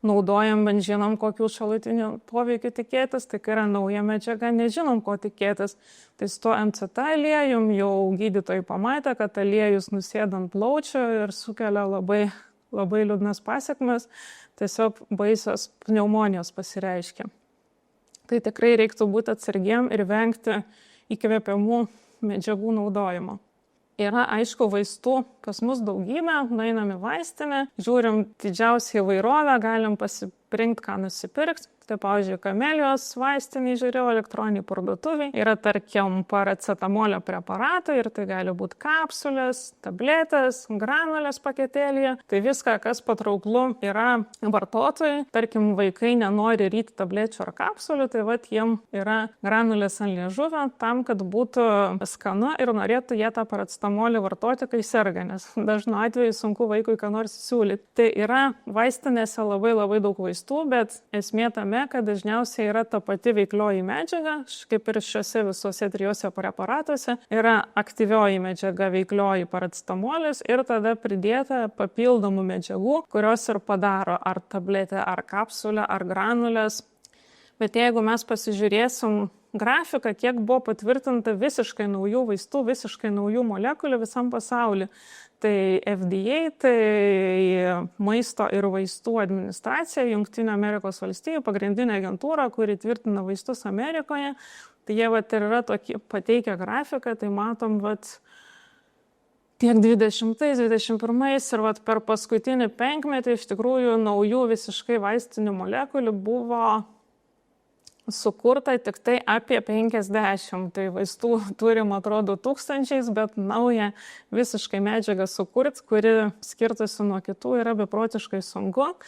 naudojam, bent žinom, kokių šalutinių poveikių tikėtis, tai kai yra nauja medžiaga, nežinom, ko tikėtis. Tai su to MCT aliejum jau gydytojai pamatė, kad aliejus nusėda ant plaučių ir sukelia labai liūdnas pasekmes, tiesiog baisios pneumonijos pasireiškia. Tai tikrai reiktų būti atsargiem ir vengti įkvepiamų medžiagų naudojimo. Yra, aišku, vaistų pas mus daugybė, nueinam į vaistinę, žiūrim didžiausią įvairovę, galim pasirinkti, ką nusipirkti. tai pavyzdžiui, Kamelijos vaistinį žiūrėjau, elektroniniai parduotuviai, yra tarkim paracetamolio preparatai ir tai gali būti kapsulės, tabletės, granulės paketėlėje. Tai viską, kas patrauklu yra vartotojai. Tarkim, vaikai nenori ryti tablečių ar kapsulių, tai vat jiem yra granulės ant liežuvio tam, kad būtų skanu ir norėtų jie tą paracetamolį vartoti, kai serga, nes dažnu atveju sunku vaikui ką nors siūlyti. Tai yra vaistinėse labai daug vaistų, bet esmė tame, kad dažniausiai yra ta pati veiklioji medžiaga, kaip ir šiuose visuose trijuose preparatuose, yra aktyvioji medžiaga veiklioji paracetamolis ir tada pridėta papildomų medžiagų, kurios ir padaro ar tabletę, ar kapsulę, ar granulės. Bet jeigu mes pasižiūrėsim grafiką, kiek buvo patvirtinta visiškai naujų vaistų, visiškai naujų molekulių visam pasauliu, tai FDA, tai Maisto ir vaistų administracija, Jungtinių Amerikos valstijų, pagrindinė agentūra, kuri tvirtina vaistus Amerikoje, tai jie vat ir yra tokie pateikę grafiką, tai matom vat tiek 20-21 ir vat per paskutinį 5 metį iš tikrųjų naujų visiškai vaistinių molekulių buvo sukurta tik tai apie 50. Tai vaistų turim atrodo tūkstančiais, bet naują visiškai medžiagą sukurti, kuri skirtųsi nuo kitų, yra beprotiškai sunku.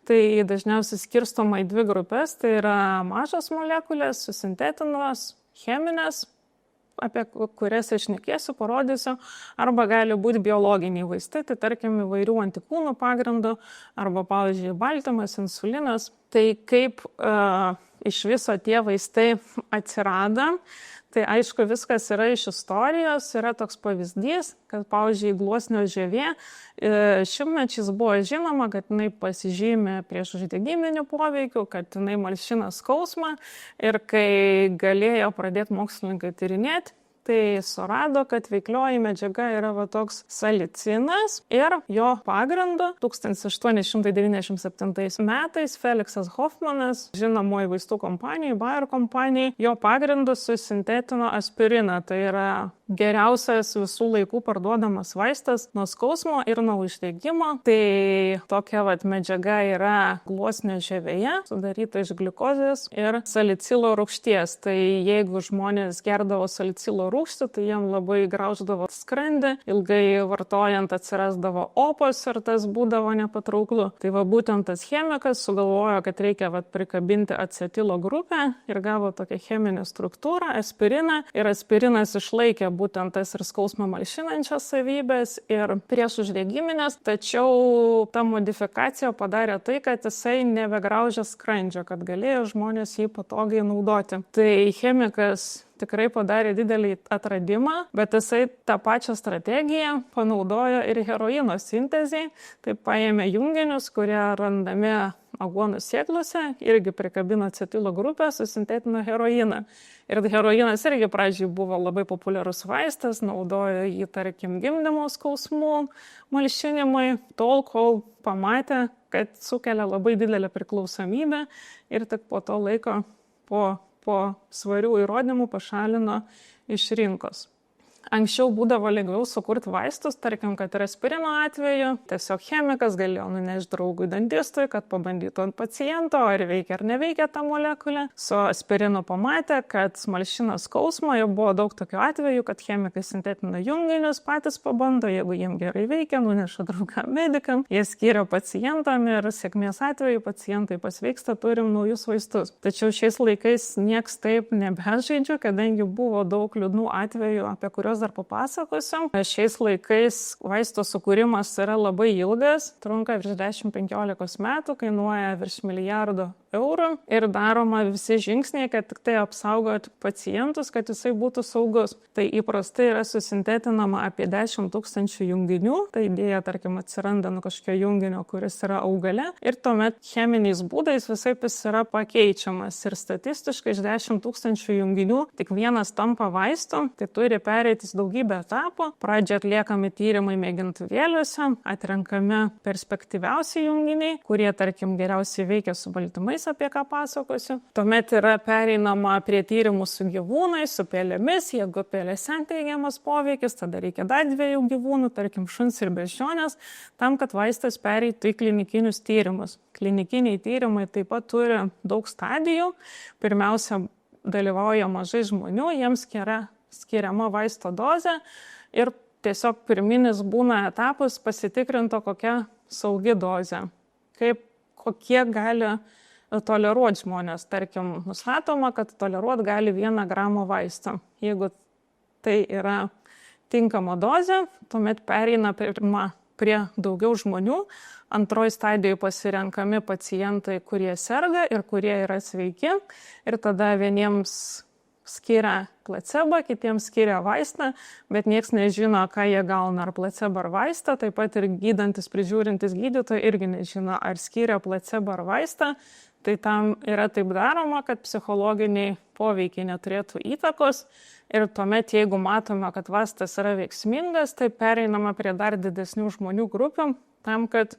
Tai dažniausiai skirstoma į 2 grupės. Tai yra mažos molekulės, susintetinos, cheminės, apie kurias aš šnekėsiu, parodysiu, arba gali būti biologiniai vaistai, tai tarkim įvairių antikūnų pagrindų, arba, pavyzdžiui, baltymas, insulinas. Tai kaip iš viso tie vaistai atsirado, tai aišku viskas yra iš istorijos, yra toks pavyzdys, kad, pavyzdžiui, gluosnio žievė šimtmečiais buvo žinoma, kad jinai pasižymi priešuždegiminiu poveikiu, kad jinai malšina skausmą ir kai galėjo pradėti mokslininkai tyrinėti, tai surado, kad veiklioji medžiaga yra va toks salicinas ir jo pagrindu 1897 metais Feliksas Hofmanas, žinomoji vaistų kompanijai, Bayer kompanijai, jo pagrindu susintetino aspiriną. Tai yra geriausias visų laikų parduodamas vaistas nuo skausmo ir nuo uždegimo. Tai tokia vat medžiaga yra gluosnio žievėje, sudaryta iš gliukozės ir salicilo rūgšties. Tai jeigu žmonės gerdavo salicilo rūgštį, tai jiem labai grauždavo skrandį, ilgai vartojant atsirasdavo opos ir tas būdavo nepatrauklu. Tai va būtent tas chemikas sugalvojo, kad reikia prikabinti acetilo grupę ir gavo tokią cheminę struktūrą, aspiriną, ir aspirinas išlaikė būtent tas ir skausmą malšinančias savybės ir priešuždegiminės, tačiau ta modifikacija padarė tai, kad jisai nebegraužia skrandžio, kad galėjo žmonės jį patogiai naudoti. Tai chemikas tikrai padarė didelį atradimą, bet jisai tą pačią strategiją panaudojo ir heroino sintezei. Tai paėmė junginius, kurie randami aguonų sėklose, irgi prikabino acetilo grupę, susintetino heroiną. Ir heroinas irgi pradžiai buvo labai populiarus vaistas, naudojo jį, tarkim, gimdymo skausmų malšinimui, tol, kol pamatė, kad sukelia labai didelę priklausomybę ir tik po to laiko, po svarių įrodymų pašalino iš rinkos. Anksčiau būdavo lengviau sukurti vaistus, tarkim, kad ir aspirino atveju, tiesiog chemikas galėjo nunešti draugui dantistui, kad pabandytų ant paciento, ar veikia ar neveikia ta molekulė. Su aspirinu pamatė, kad malšina skausmą, jau buvo daug tokių atvejų, kad chemikai sintetina junginius, patys pabando, jeigu jiem gerai veikia, nuneša draugam medikam, jie skiria pacientam ir sėkmės atveju pacientai pasveiksta, turim naujus vaistus. Tačiau šiais laikais nieks taip nebežaidžia, kadangi buvo daug liūdnų atvejų, apie kuriuos dar papasakosiu. Šiais laikais vaisto sukūrimas yra labai ilgas, trunka virš 10-15 metų, kainuoja virš milijardo eurų ir daroma visi žingsniai, kad tik tai apsaugot pacientus, kad jisai būtų saugus. Tai įprastai yra susintetinama apie 10 000 junginių, tai idėja, tarkim, atsiranda nuo kažkokio junginio, kuris yra augale ir tuomet cheminiais būdais visai jis yra pakeičiamas ir statistiškai iš 10 000 junginių tik vienas tampa vaistu, tai turi pereiti daugybę etapų. Pradžioje atliekami tyrimai mėgintuvėliuose, atrenkami perspektyviausi junginiai, kurie, tarkim, geriausiai veikia su baltymais augalais, apie ką pasakosiu. Tuomet yra pereinama prie tyrimų su gyvūnais, su pelėmis. Jeigu pelėse teigiamas poveikis, tada reikia dar 2 gyvūnų, tarkim šuns ir beždžionės, tam, kad vaistas pereitų į klinikinius tyrimus. Klinikiniai tyrimai taip pat turi daug stadijų. Pirmiausia, dalyvauja mažai žmonių, jiems skiriama vaisto dozė ir tiesiog pirminis būna etapas pasitikrinto kokia saugi dozė, kokie gali toleruoti žmonės. Tarkim, nustatoma, kad toleruoti gali 1 gramą vaistą. Jeigu tai yra tinkama dozė, tuomet pereina prie daugiau žmonių. Antroji stadijoje pasirenkami pacientai, kurie serga ir kurie yra sveiki. Ir tada vieniems skiria placebą, kitiems skiria vaistą, bet nieks nežino, ką jie gauna, ar placebą ar vaistą. Taip pat ir gydantis, prižiūrintis gydytojai irgi nežino, ar skiria placebą ar vaistą. Tai tam yra taip daroma, kad psichologiniai poveikiai neturėtų įtakos. Ir tuomet, jeigu matome, kad vaistas yra veiksmingas, tai pereinama prie dar didesnių žmonių grupių, tam, kad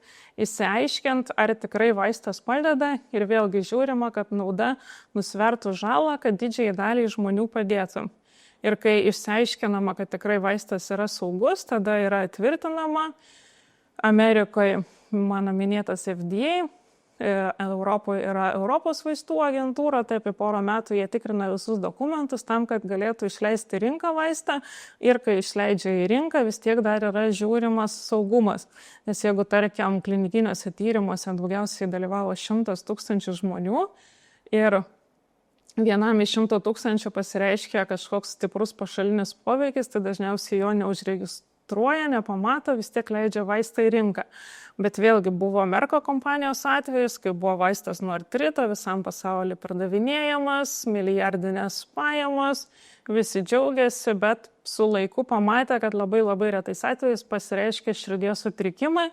išsiaiškint, ar tikrai vaistas padeda ir vėlgi žiūrima, kad nauda nusvertų žalą, kad didžiai daliai žmonių padėtų. Ir kai išsiaiškinama, kad tikrai vaistas yra saugus, tada yra tvirtinama. Amerikoje mano minėtas FDA, Europoje yra Europos vaistų agentūra, tai apie 1 metų jie tikrina visus dokumentus tam, kad galėtų išleisti rinką vaistą ir kai išleidžia į rinką, vis tiek dar yra žiūrimas saugumas. Nes jeigu, tarkim, klinikiniuose tyrimuose daugiausiai dalyvavo 100 000 žmonių ir vienam iš 100 000 pasireiškia kažkoks stiprus pašalinis poveikis, tai dažniausiai jo neužregistruoja, nepamato, vis tiek leidžia vaistą į rinką. Bet vėlgi buvo Merko kompanijos atvejis, kai buvo vaistas nuo artrito, visam pasauliu pardavinėjamas, milijardinės pajamos, visi džiaugiasi, bet su laiku pamatė, kad labai retais atvejais pasireiškia širdies sutrikimai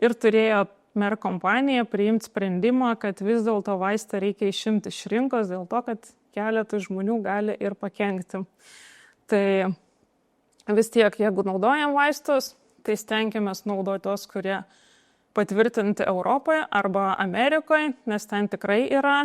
ir turėjo Merko kompanija priimti sprendimą, kad vis dėlto vaistą reikia išimti iš rinkos dėl to, kad keletui žmonių gali ir pakenkti. Tai vis tiek, jeigu naudojam vaistus, tai stengiamės naudoti tos, kurie patvirtinti Europoje arba Amerikoje, nes ten tikrai yra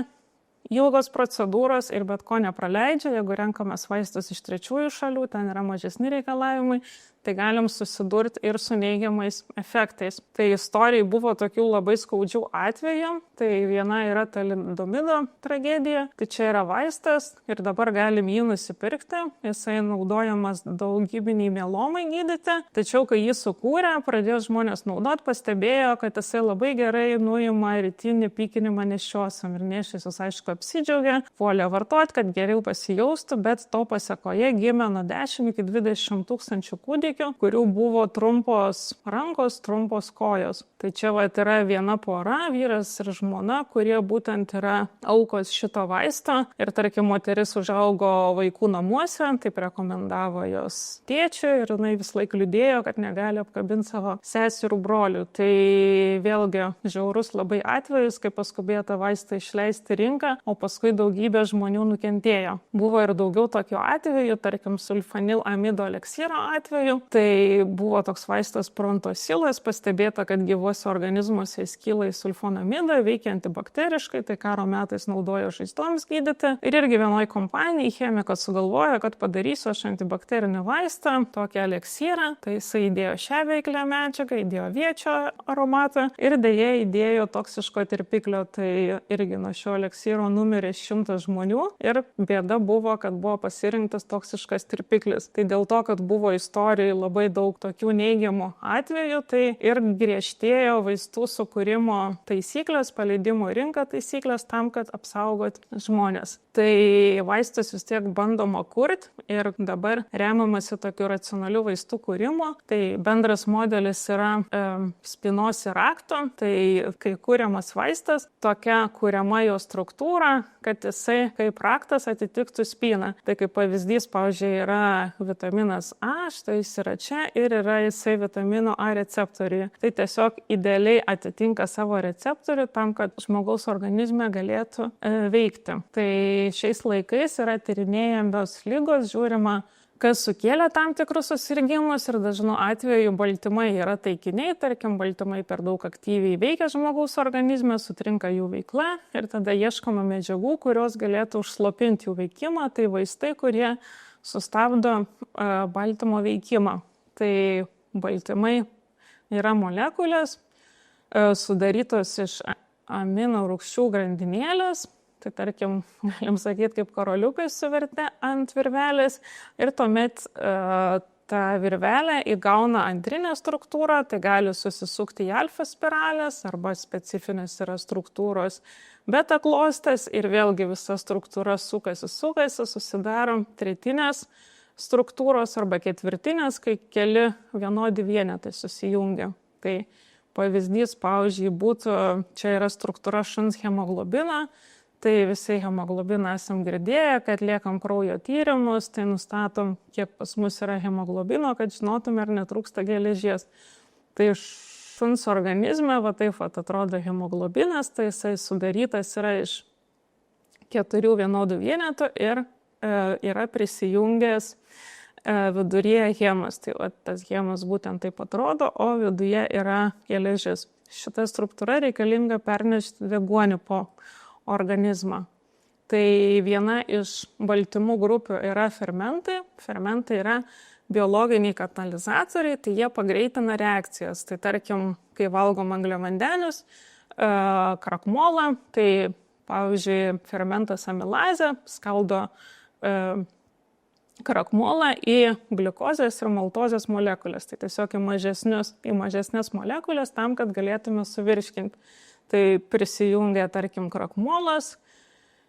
ilgos procedūros ir bet ko nepraleidžia. Jeigu renkamės vaistus iš trečiųjų šalių, ten yra mažesni reikalavimai, tai galim susidurti ir su neigiamais efektais. Tai istorijai buvo tokių labai skaudžių atvejų. Tai viena yra talidomido tragedija. Tai čia yra vaistas ir dabar galim jį nusipirkti. Jisai naudojamas daugybiniai mielomai gydyti. Tačiau, kai jį sukūrė, pradėjo žmonės naudoti, pastebėjo, kad jisai labai gerai nuima rytinį pykinimą nėščiosiom. Ir nėščiosios, aišku, apsidžiaugė, puolė vartoti, kad geriau pasijaustų, bet to pasekoje gimė nuo 10 iki 20 tūkstančių kūdikių, kurių buvo trumpos rankos, trumpos kojos. Tai čia yra viena pora, vyras ir žmona, kurie būtent yra aukos šito vaisto. Ir tarkim, moteris užaugo vaikų namuose, taip rekomendavo jos tėčiui ir jinai vis laik liūdėjo, kad negali apkabinti savo seserų brolių. Tai vėlgi žiaurus labai atvejis, kai paskubėjo tą vaistą išleisti rinką, o paskui daugybė žmonių nukentėjo. Buvo ir daugiau tokių atvejų, tarkim, sulfanilamido eleksyro atveju. Tai buvo toks vaistas prontosilas, pastebėta, kad gyvuose organizmuose skyla į sulfonamidą, veikia antibakteriškai, tai karo metais naudojo žaizdoms gydyti. Ir irgi vienoj kompanijai chemikas sugalvojo, kad padarysiu aš antibakterinį vaistą, tokį eliksyrą. Tai jisai įdėjo šią veiklią medžiagą, įdėjo aviečio aromatą ir dėja įdėjo toksiško tirpiklio. Tai irgi nuo šio eliksyro numirė 100 žmonių ir bėda buvo, kad buvo pasirinktas toksiškas tirpiklis. Tai dėl to, kad buvo istorijoje labai daug tokių neigiamų atvejų, tai ir griežtėjo vaistų sukūrimo taisyklės, paleidimo į rinką taisyklės tam, kad apsaugot žmonės. Tai vaistus vis tiek bandoma kurti ir dabar remiamasi tokiu racionaliu vaistų kūrimo. Tai bendras modelis yra spinosi rakto, tai kai kūriamas vaistas, tokia kūriama jo struktūra, kad jisai kaip raktas atitiktų spiną. Tai kaip pavyzdys, pavyzdžiui, yra vitaminas A, štai jis yra čia ir yra jisai vitamino A receptoriuje. Tai tiesiog idealiai atitinka savo receptorių tam, kad žmogaus organizme galėtų veikti. Tai šiais laikais yra tyrinėjamos ligos, žiūrima, kas sukėlė tam tikrus susirgimus ir dažnu atveju baltymai yra taikiniai, tarkim, baltymai per daug aktyviai veikia žmogaus organizme, sutrinka jų veikla ir tada ieškoma medžiagų, kurios galėtų užslopinti jų veikimą, tai vaistai, kurie sustabdo baltymo veikimą. Tai baltymai yra molekulės sudarytos iš amino rūgščių grandinėlės, tai tarkim, galim sakyti, kaip karoliukai suvertė ant virvelės ir tuomet ta virvelė įgauna antrinę struktūrą, tai gali susisukti į alfa spiralės arba specifinės yra struktūros beta klostės ir vėlgi visa struktūra sukasi, susidaro tretinės struktūros arba ketvirtinės, kai keli vienodi vienetai susijungia. Tai pavyzdys, pavyzdžiui, būtų, čia yra struktūra šuns hemoglobino, tai visi hemoglobiną esam girdėję, kad atliekam kraujo tyrimus, tai nustatom, kiek pas mus yra hemoglobino, kad žinotume, ar netrūksta geležies. Tai šuns organizme, va taip atrodo hemoglobinas, tai jisai sudarytas yra iš 4 vienodų vienetų ir yra prisijungęs viduryje hemas. Tai tas hemas būtent taip atrodo, o viduje yra geležis. Šita struktūra reikalinga pernešti deguonį po organizmą. Tai viena iš baltymų grupių yra fermentai. Fermentai yra biologiniai katalizatoriai, tai jie pagreitina reakcijas. Tai tarkim, kai valgom angliavandenius, krakmolą, tai pavyzdžiui, fermentas amilazė skaldo krakmolą į gliukozės ir maltozės molekulės. Tai tiesiog į mažesnės molekulės tam, kad galėtume suvirškinti. Tai prisijungia, tarkim, krakmolas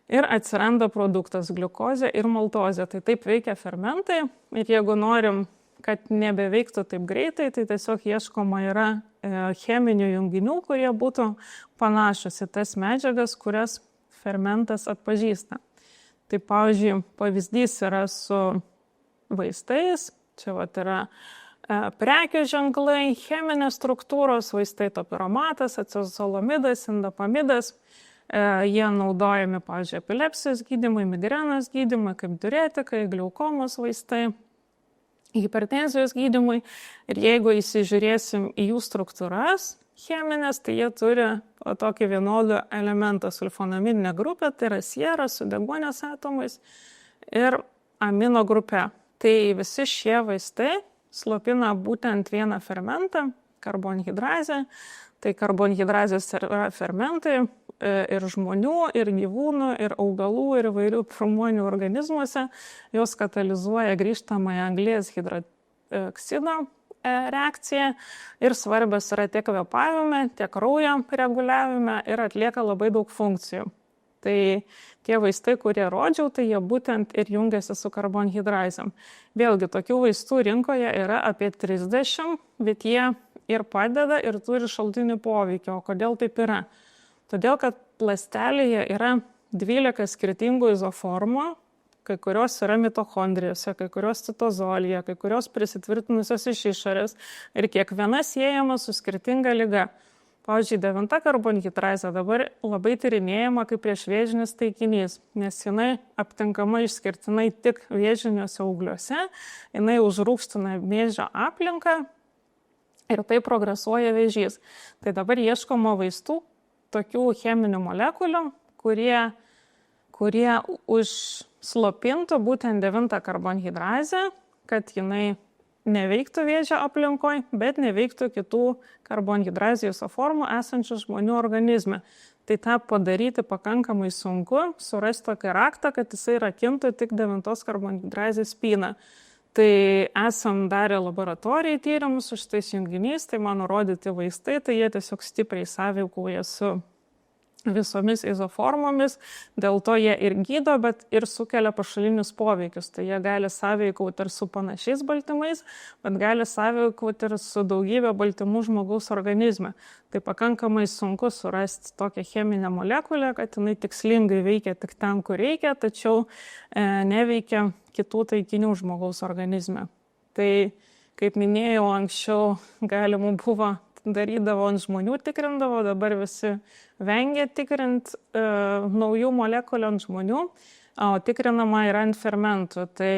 ir atsiranda produktas gliukozė ir maltozė. Tai taip veikia fermentai ir jeigu norim, kad nebeveiktų taip greitai, tai tiesiog ieškoma yra cheminių junginių, kurie būtų panašus į tas medžiagas, kurias fermentas atpažįsta. Tai, pavyzdžiui, pavyzdys yra su vaistais, čia yra prekių ženklai, cheminės struktūros, vaistai topiromatas, acezolamidas, indapamidas. Jie naudojami, pavyzdžiui, epilepsijos gydymui, migrenos gydymui, kaip diuretikai, gliaukomos vaistai, hipertenzijos gydymui. Ir jeigu įsižiūrėsim į jų struktūras cheminės, tai jie turi tokį vienodų elementą sulfonamidinę grupę, tai yra siera su deguonies atomais ir amino grupė. Tai visi šie vaistai slopina būtent vieną fermentą, karbonhidrazę. Tai karbonhidrazės yra fermentai ir žmonių, ir gyvūnų, ir augalų, ir įvairių pirmuonių organizmuose. Jos katalizuoja grįžtamąją anglies hidroksido reakcija ir svarbios yra tiek kvėpavime, tiek kraujo reguliavime ir atlieka labai daug funkcijų. Tai tie vaistai, kurie rodžiau, tai jie būtent ir jungiasi su karbonhidrazėm. Vėlgi, tokių vaistų rinkoje yra apie 30, bet jie ir padeda ir turi šaltinį poveikį. O kodėl taip yra? Todėl, kad ląstelėje yra 12 skirtingų izoformų, kai kurios yra mitochondrijose, kai kurios citozolėje, kai kurios prisitvirtinusios iš išorės ir kiekviena siejama su skirtinga liga. Pavyzdžiui, 9 karbonhidrazė dabar labai tyrinėjama kaip priešvėžinis taikinys, nes jinai aptinkama išskirtinai tik vėžiniuose augliuose, jinai užrūgština vėžio aplinką ir tai progresuoja vėžys. Tai dabar ieškoma vaistų, tokių cheminių molekulių, kurie užslopintų būtent 9 karbonhidrazę, kad jinai neveiktų vėžio aplinkoje, bet neveiktų kitų karbonhidrazių izoformų esančių žmonių organizme. Tai tą padaryti pakankamai sunku, surasti tokį raktą, kad jisai rakintų tik 9 karbonhidrazės spyną. Tai esam darę laboratorijai tyrimus su šitais junginiais, tai man nurodyti vaistai, tai jie tiesiog stipriai sąveikauja su visomis izoformomis, dėl to jie ir gydo, bet ir sukelia pašalinius poveikius. Tai jie gali sąveikauti ir su panašiais baltymais, bet gali sąveikauti ir su daugybė baltymų žmogaus organizme. Tai pakankamai sunku surasti tokią cheminę molekulę, kad jinai tikslingai veikia tik ten, kur reikia, tačiau neveikia kitų taikinių žmogaus organizme. Tai, kaip minėjau, anksčiau galima buvo darydavo ant žmonių, tikrindavo, dabar visi vengia tikrinti naujų molekulių ant žmonių, o tikrinama yra ant fermentų. Tai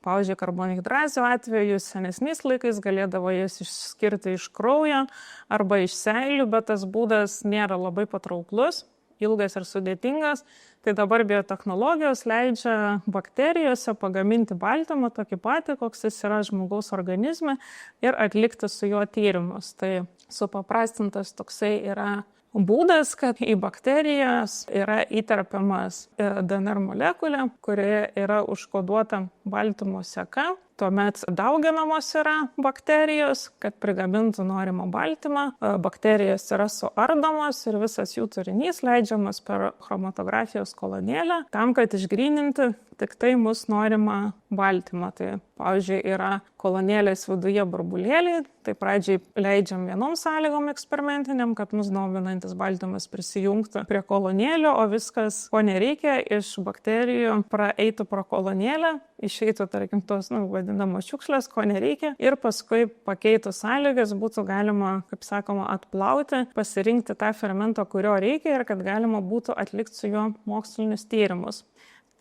Pavyzdžiui, karbonhidrazių atveju senesniais laikais galėdavo jas išskirti iš kraujo arba iš seilių, bet tas būdas nėra labai patrauklus, ilgas ir sudėtingas. Tai dabar biotechnologijos leidžia bakterijose pagaminti baltymą tokį patį, koks jis yra žmogaus organizme ir atlikti su juo tyrimus. Tai supaprastintas toksai yra būdas, kad į bakterijas yra įterpiamas DNR molekulė, kurioje yra užkoduota baltymo seka. Tuomet dauginamos yra bakterijos, kad prigamintų norimą baltymą. Bakterijos yra suardomos ir visas jų turinys leidžiamas per chromatografijos kolonėlę, tam, kad išgryninti tik tai mūsų norimą baltymą. Tai, pavyzdžiui, yra kolonėlės viduje burbulėliai, tai pradžiai leidžiam vienom sąlygom eksperimentiniam, kad mus dominantis baltymas prisijungtų prie kolonėlio, o viskas, ko nereikia, iš bakterijų praeitų pro kolonėlę, išeitų, tarkim, tos, vadinamos šiukšlės, ko nereikia, ir paskui pakeitus sąlygas būtų galima, kaip sakoma, atplauti, pasirinkti tą fermentą, kurio reikia ir kad galima būtų atlikti su juo mokslinius tyrimus.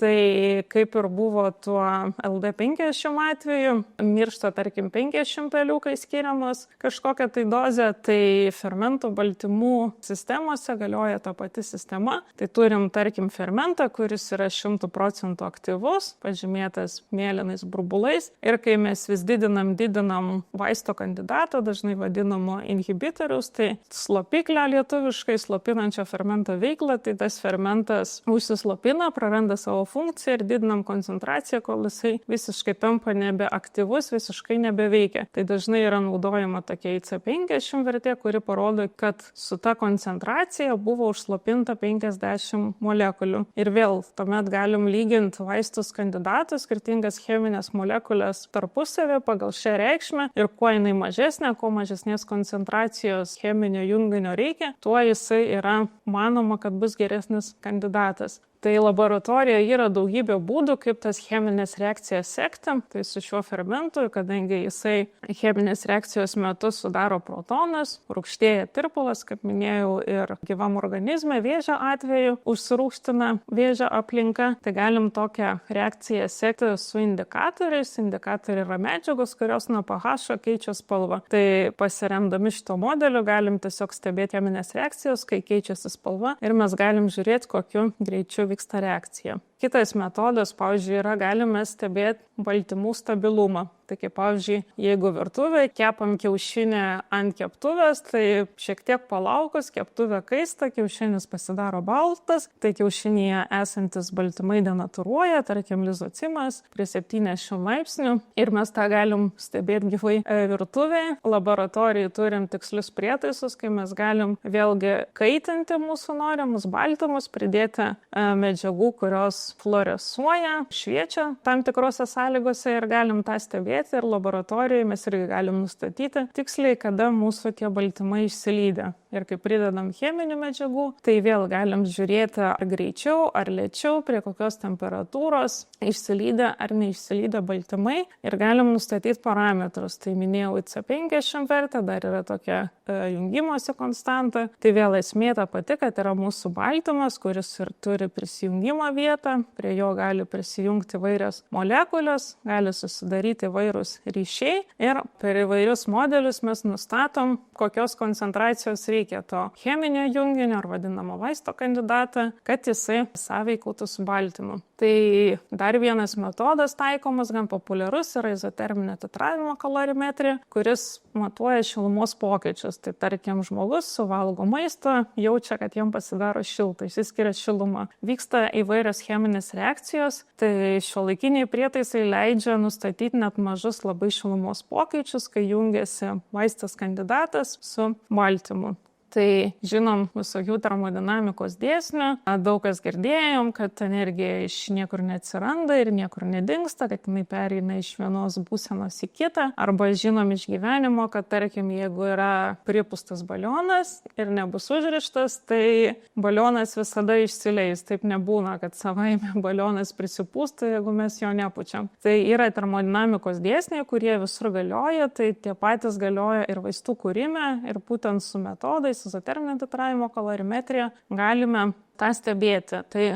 Tai kaip ir buvo tuo LD50 atveju, miršta, tarkim, 50 peliukai skiriamos kažkokią tai dozę, tai fermentų baltymų sistemose galioja ta pati sistema. Tai turim, tarkim, fermentą, kuris yra 100% aktyvus, pažymėtas mėlynais burbulais. Ir kai mes vis didinam vaisto kandidatą, dažnai vadinamo inhibitorius, tai slopiklio lietuviškai, slopinančio fermento veiklą, tai tas fermentas užsislopina, praranda savo funkciją ir didinam koncentraciją, kol jisai visiškai tampa nebeaktyvus, visiškai nebeveikia. Tai dažnai yra naudojama tokia IC50 vertė, kuri parodo, kad su ta koncentracija buvo užslopinta 50 molekulių. Ir vėl, tuomet galim lyginti vaistus kandidatus, skirtingas cheminės molekulės tarpusavį pagal šią reikšmę ir kuo jinai mažesnė, kuo mažesnės koncentracijos cheminio junginio reikia, tuo jisai yra manoma, kad bus geresnis kandidatas. Tai laboratorijoje yra daugybė būdų, kaip tas cheminės reakcijas sekti. Tai su šiuo fermentu, kadangi jisai cheminės reakcijos metu sudaro protonus, rūgštėja tirpalas, kaip minėjau, ir gyvam organizme vėžio atveju užsirūgština vėžio aplinka, tai galim tokią reakciją sekti su indikatoriais. Indikatoriai yra medžiagos, kurios nuo pH keičia spalvą. Tai pasiremdami šito modeliu galim tiesiog stebėti cheminės reakcijos, kai keičiasi spalva, ir mes galim žiūrėti, kokiu greičiu vyksta reakcija. Kitas metodas, pavyzdžiui, yra galime stebėti baltymų stabilumą. Tai kaip, pavyzdžiui, jeigu virtuvėje kepam kiaušinį ant keptuvės, tai šiek tiek palaukus keptuvė kaista, kiaušinis pasidaro baltas, tai kiaušinėje esantis baltymai denatūruoja, tarkim, lizocimas prie 70 laipsnių, ir mes tą galim stebėti gyvai virtuvėje. Laboratorijai turim tikslius prietaisus, kai mes galim vėlgi kaitinti mūsų norimus baltymus, pridėti medžiagų, kurios fluorescuoja, šviečia tam tikrose sąlygose, ir galim tą stebėti, ir laboratorijoje mes irgi galim nustatyti tiksliai, kada mūsų tie baltymai išsilydė. Ir kai pridedam cheminių medžiagų, tai vėl galim žiūrėti, ar greičiau, ar lėčiau, prie kokios temperatūros išsilydė ar neišsilydė baltymai, ir galim nustatyti parametrus. Tai minėjau IC50 vertę, dar yra tokia jungimosi konstanta. Tai vėl esmė ta pati, kad yra mūsų baltymas, kuris ir turi prisijungimo vietą, prie jo gali prisijungti įvairios molekulės, gali susidaryti įvairūs ryšiai, ir per įvairius modelius mes nustatom, kokios koncentracijos reikia to cheminio junginio ar vadinamo vaisto kandidatą, kad jisai sąveikautų su baltymu. Tai dar vienas metodas taikomas, gan populiarus, yra izoterminė titravimo kalorimetrija, kuris matuoja šilumos pokyčius. Tai tarkim, žmogus suvalgo maistą, jaučia, kad jam pasidaro šilta, išsiskiria šiluma. Vyksta įvairios cheminės reakcijos, tai šiuolaikiniai prietaisai leidžia nustatyti net mažus labai šilumos pokyčius, kai jungiasi vaistas kandidatas su baltymu. Tai žinom visokių termodinamikos dėsnių, daug kas girdėjom, kad energija iš niekur neatsiranda ir niekur nedingsta, kad jinai pereina iš vienos būsenos į kitą. Arba žinom iš gyvenimo, kad tarkim, jeigu yra pripūstas balionas ir nebus užrištas, tai balionas visada išsileis. Taip nebūna, kad savaime balionas prisipūstų, jeigu mes jo nepučiam. Tai yra termodinamikos dėsniai, kurie visur galioja, tai tie patys galioja ir vaistų kūrime, ir būtent su metodais izoterminė titravimo kalorimetrija galime tą stebėti. Tai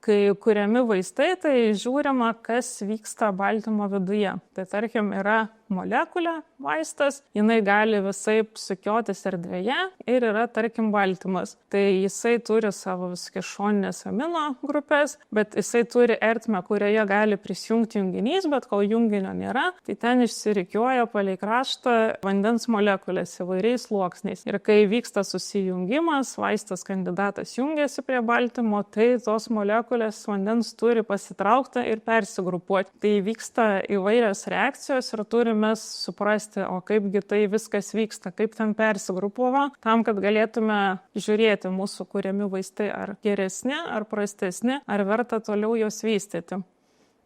Kai kuriami vaistai, tai žiūrima, kas vyksta baltymo viduje. Tai tarkim yra molekulė vaistas, jinai gali visaip sukiotis erdvėje ir yra tarkim baltymas. Tai jisai turi savo visokias šoninės amino grupės, bet jisai turi ertmę, kurioje gali prisijungti junginys, bet kol junginio nėra, tai ten išsirikioja palei kraštą vandens molekulės įvairiais sluoksniais. Ir kai vyksta susijungimas, vaistas kandidatas jungiasi prie baltymo, tai tos molekulės vandens turi pasitraukti ir persigrupuoti. Tai vyksta įvairios reakcijos ir turime suprasti, o kaipgi tai viskas vyksta, kaip ten persigrupuoja, tam, kad galėtume žiūrėti mūsų kuriami vaistai ar geresni, ar prastesni, ar verta toliau juos vystyti.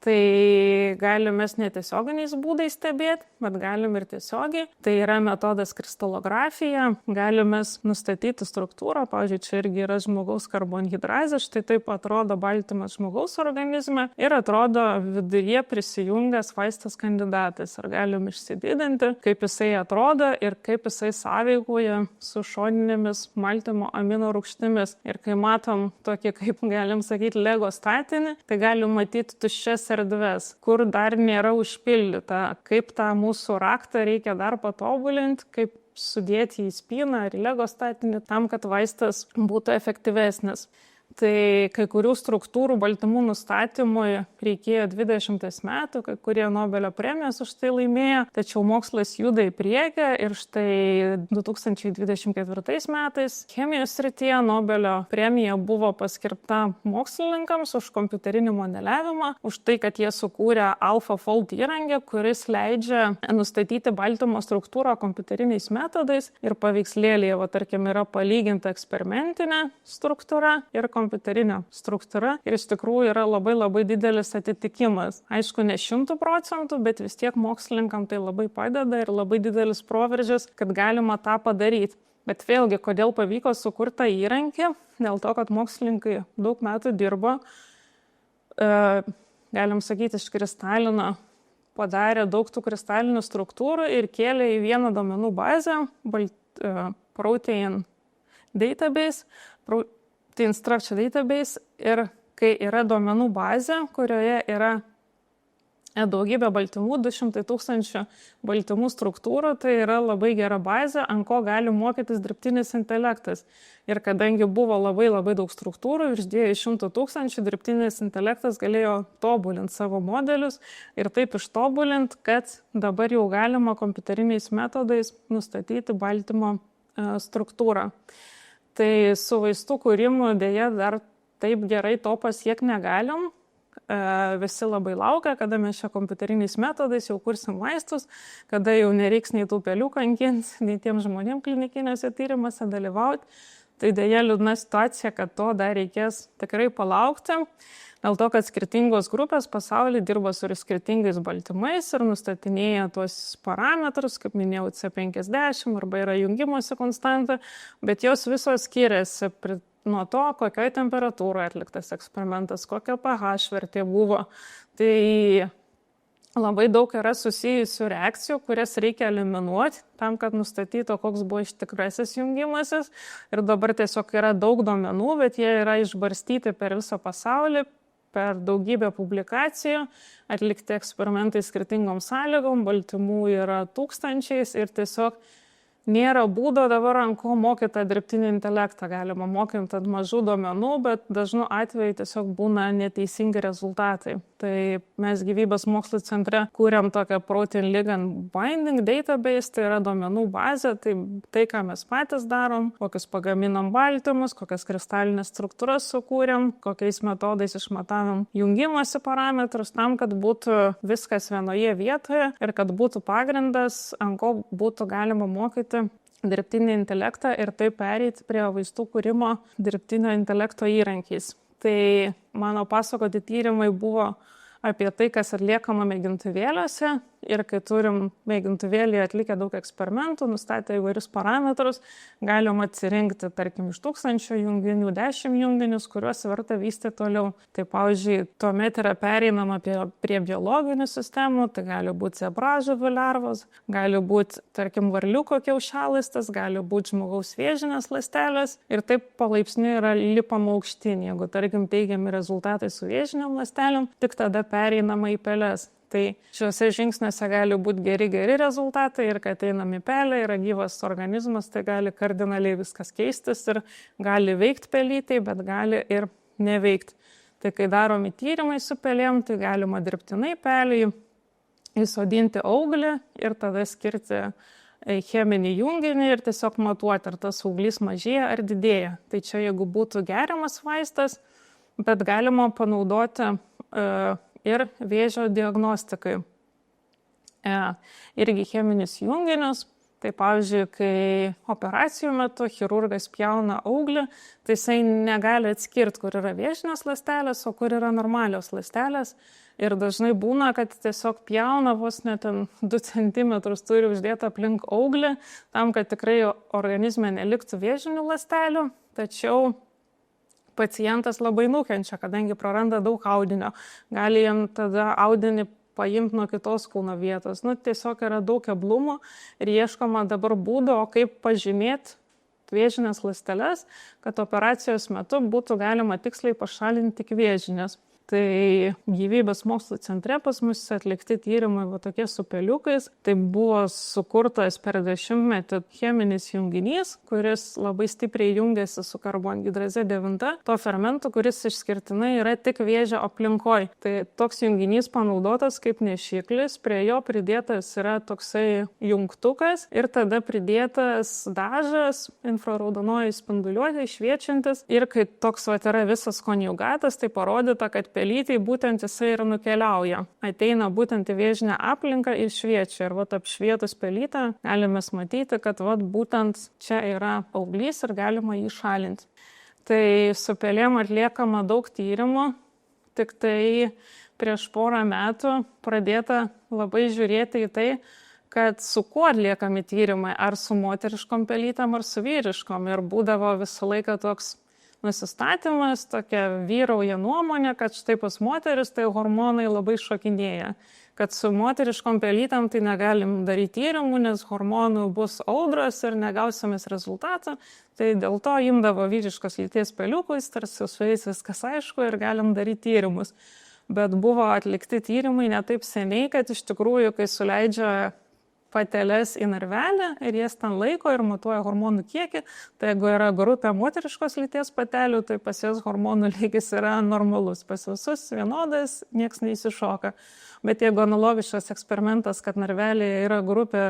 Tai galim mes netiesioginiais būdais stebėti, bet galim ir tiesiogiai. Tai yra metodas kristalografija, galim mes nustatyti struktūrą, pavyzdžiui, čia irgi yra žmogaus karbonhidrazė, štai taip atrodo baltymas žmogaus organizme ir atrodo viduryje prisijungęs vaistas kandidatas. Ir galim išsididinti, kaip jisai atrodo ir kaip jisai sąveikuoja su šoninėmis baltymo amino rūgštimis. Ir kai matom tokį, kaip galim sakyti, Lego statinį, tai galim matyti tuščias erdves, kur dar nėra užpildyta, kaip tą mūsų raktą reikia dar patobulinti, kaip sudėti į spyną ar į Lego statinį tam, kad vaistas būtų efektyvesnis. Tai kai kurių struktūrų baltymų nustatymui reikėjo 20 metų, kai kurie Nobelio premijas už tai laimėjo, tačiau mokslas juda į priekį ir štai 2024 metais chemijos srityje Nobelio premija buvo paskirta mokslininkams už kompiuterinį modeliavimą, už tai, kad jie sukūrė AlphaFold įrangę, kuris leidžia nustatyti baltymo struktūrą kompiuteriniais metodais ir paveikslėlėje, tarkim, yra palyginta eksperimentinė struktūra ir kompiuterinė struktūra ir iš tikrųjų yra labai didelis atitikimas. Aišku, ne 100%, bet vis tiek mokslininkam tai labai padeda ir labai didelis proveržis, kad galima tą padaryti. Bet vėlgi, kodėl pavyko sukurti tą įrankį? Dėl to, kad mokslininkai daug metų dirbo, galim sakyti, iš kristalino padarė daug tų kristalinių struktūrų ir kėlė į vieną duomenų bazę, Protein Database, Protein Structure Database, ir kai yra duomenų bazė, kurioje yra daugybė baltymų, 200 000 baltymų struktūrų, tai yra labai gera bazė, ant ko gali mokytis dirbtinis intelektas. Ir kadangi buvo labai daug struktūrų, virš 200 000, dirbtinis intelektas galėjo tobulinti savo modelius ir taip ištobulinti, kad dabar jau galima kompiuteriniais metodais nustatyti baltymo struktūrą. Tai su vaistų kūrimu dėja dar taip gerai to pasiekti negalim. Visi labai laukia, kada mes čia kompiuteriniais metodais jau kursim vaistus, kada jau nereiks nei tų pelių kankinti, nei tiem žmonėm klinikiniuose tyrimuose dalyvauti. Tai dėja liūdna situacija, kad to dar reikės tikrai palaukti. Dėl to, kad skirtingos grupės pasaulyje dirba su skirtingais baltymais ir nustatinėja tuos parametrus, kaip minėjau, C50 arba yra jungimosi konstanta, bet jos visos skiriasi nuo to, kokioj temperatūroje atliktas eksperimentas, kokia pH vertė buvo. Tai labai daug yra susijusių reakcijų, kurias reikia eliminuoti tam, kad nustatytų, koks buvo iš tikrasis jungimasis. Ir dabar tiesiog yra daug duomenų, bet jie yra išbarstyti per visą pasaulį, per daugybę publikacijų, atlikti eksperimentai skirtingom sąlygom, baltymų yra tūkstančiais ir tiesiog nėra būdo dabar ant ko mokyti dirbtinį intelektą. Galima mokinti ant mažų duomenų, bet dažnu atveju tiesiog būna neteisingi rezultatai. Tai mes Gyvybės mokslų centre kūrėm tokią Protein Ligand Binding Database, tai yra duomenų bazė, tai ką mes patys darom, kokius pagaminam baltymus, kokias kristalinės struktūras sukūrėm, kokiais metodais išmatavom jungimosi parametrus, tam, kad būtų viskas vienoje vietoje ir kad būtų pagrindas, ant ko būtų galima mokyti dirbtinį intelektą ir taip pereiti prie vaistų kūrimo dirbtinio intelekto įrankiais. Tai mano pasakoti tyrimai buvo apie tai, kas atliekama mėgintuvėliuose ir kai turim mėgintuvėlį atlikę daug eksperimentų, nustatę įvairius parametrus, galim atsirinkti, tarkim, iš 1000 junginių 10 junginius, kuriuos verta vystyti toliau. Tai, pavyzdžiui, tuomet yra pereinama prie biologinių sistemų, tai gali būti zebražuvių lervos, gali būti, tarkim, varliuko kiaušialąstes, gali būti žmogaus vėžinės ląstelės ir taip palaipsniui yra lipama aukštyn. Jeigu, tarkim, teigiami rezultatai su vėžiniam ląstelėm, tik tada pereinama į peles. Tai šiuose žingsniuose gali būti geri rezultatai ir kai einam į pelę, yra gyvas organizmas, tai gali kardinaliai viskas keistis ir gali veikti pelytei, bet gali ir neveikti. Tai kai daromi tyrimai su pelėm, tai galima dirbtinai pelei įsodinti auglį ir tada skirti cheminį junginį ir tiesiog matuoti, ar tas auglys mažėja ar didėja. Tai čia jeigu būtų geriamas vaistas, bet galima panaudoti ir vėžio diagnostikai. Irgi cheminius junginius. Tai pavyzdžiui, kai operacijų metu chirurgas pjauna auglį, tai jisai negali atskirti, kur yra vėžinės ląstelės, o kur yra normalios ląstelės. Ir dažnai būna, kad tiesiog pjauna vos net 2 cm turi uždėti aplink auglį, tam, kad tikrai organizme neliktų vėžinių ląstelių. Tačiau pacientas labai nukenčia, kadangi praranda daug audinio. Gali jam tada audinį paimti nuo kitos kūno vietos. Tiesiog yra daug keblumų ir ieškoma dabar būdo, kaip pažymėti vėžinės ląsteles, kad operacijos metu būtų galima tiksliai pašalinti tik vėžinės. Tai Gyvybės mokslų centre pas mus atlikti tyrimai tokie su peliukais. Tai buvo sukurtas per 10-metį cheminis junginys, kuris labai stipriai jungiasi su karbonhidraze 9, to fermentu, kuris išskirtinai yra tik vėžio aplinkoje. Tai toks junginys panaudotas kaip nešiklis, prie jo pridėtas yra toksai jungtukas ir tada pridėtas dažas infraraudonoji spinduliuotė šviečiantis. Ir kai toks yra visas konjugatas, tai parodyta, kad pelytei būtent jisai ir nukeliauja. Ateina būtent į vėžinę aplinką ir šviečia. Ir apšvietus pelytę galime matyti, kad būtent čia yra auglys ir galima jį šalinti. Tai su pelėm atliekama daug tyrimų, tik tai prieš porą metų pradėta labai žiūrėti į tai, kad su kuo atliekami tyrimai, ar su moteriškom pelytėm, ar su vyriškom. Ir būdavo visą laiką toks nusistatymas, tokia vyrauja nuomonė, kad štai pas moteris tai hormonai labai šokinėja. Kad su moteriškom pelytėm tai negalim daryti tyrimų, nes hormonų bus audros ir negausimės rezultatą. Tai dėl to imdavo vyriškos lyties peliukus, tarsi su jais viskas aišku ir galim daryti tyrimus. Bet buvo atlikti tyrimai ne taip seniai, kad iš tikrųjų, kai suleidžia pateles į narvelę ir jas ten laiko ir matuoja hormonų kiekį, tai jeigu yra grupė moteriškos lyties patelių, tai pas jas hormonų lygis yra normalus. Pas visus vienodas, nieks neįsišoka. Bet jeigu analogiškas eksperimentas, kad narvelėje yra grupė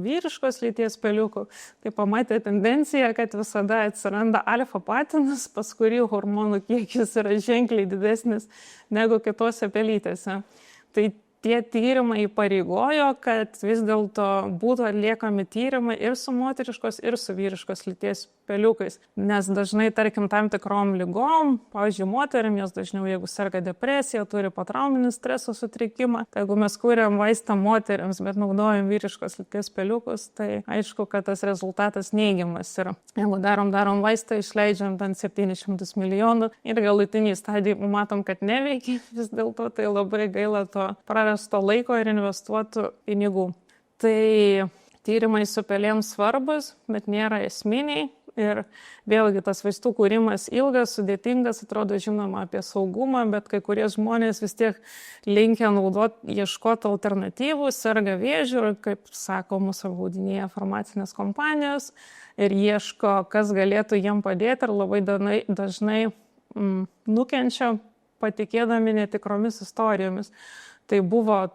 vyriškos lyties peliukų, tai pamatė tendenciją, kad visada atsiranda alfa patinas, pas kurį hormonų kiekis yra ženkliai didesnis negu kitose pelytėse. Tai tie tyrimai įpareigojo, kad vis dėlto būtų atliekami tyrimai ir su moteriškos, ir su vyriškos lyties peliukais. Nes dažnai, tarkim, tam tikrom ligom, pavyzdžiui, moterim, jos dažniau, jeigu serga depresija, turi potrauminį streso sutrikimą, tai jeigu mes kūrėm vaistą moterims, bet naudojam vyriškos lyties peliukus, tai aišku, kad tas rezultatas neigiamas yra. Jeigu darom vaistą, išleidžiam ten 700 milijonų ir galutiniai stadijai matom, kad neveikia, vis dėlto tai labai gaila to prarasto laiko ir investuotų pinigų. Tai tyrimai su pelėm svarbus, bet nėra esminiai. Ir vėlgi tas vaistų kūrimas ilgas, sudėtingas, atrodo žinoma apie saugumą, bet kai kurie žmonės vis tiek linkę ieškoti alternatyvų, serga vėžiu ir, kaip sako, mūsų apgaudinėja farmacinės kompanijos ir ieško, kas galėtų jiem padėti ir labai dažnai nukenčia patikėdami netikromis istorijomis. Tai buvo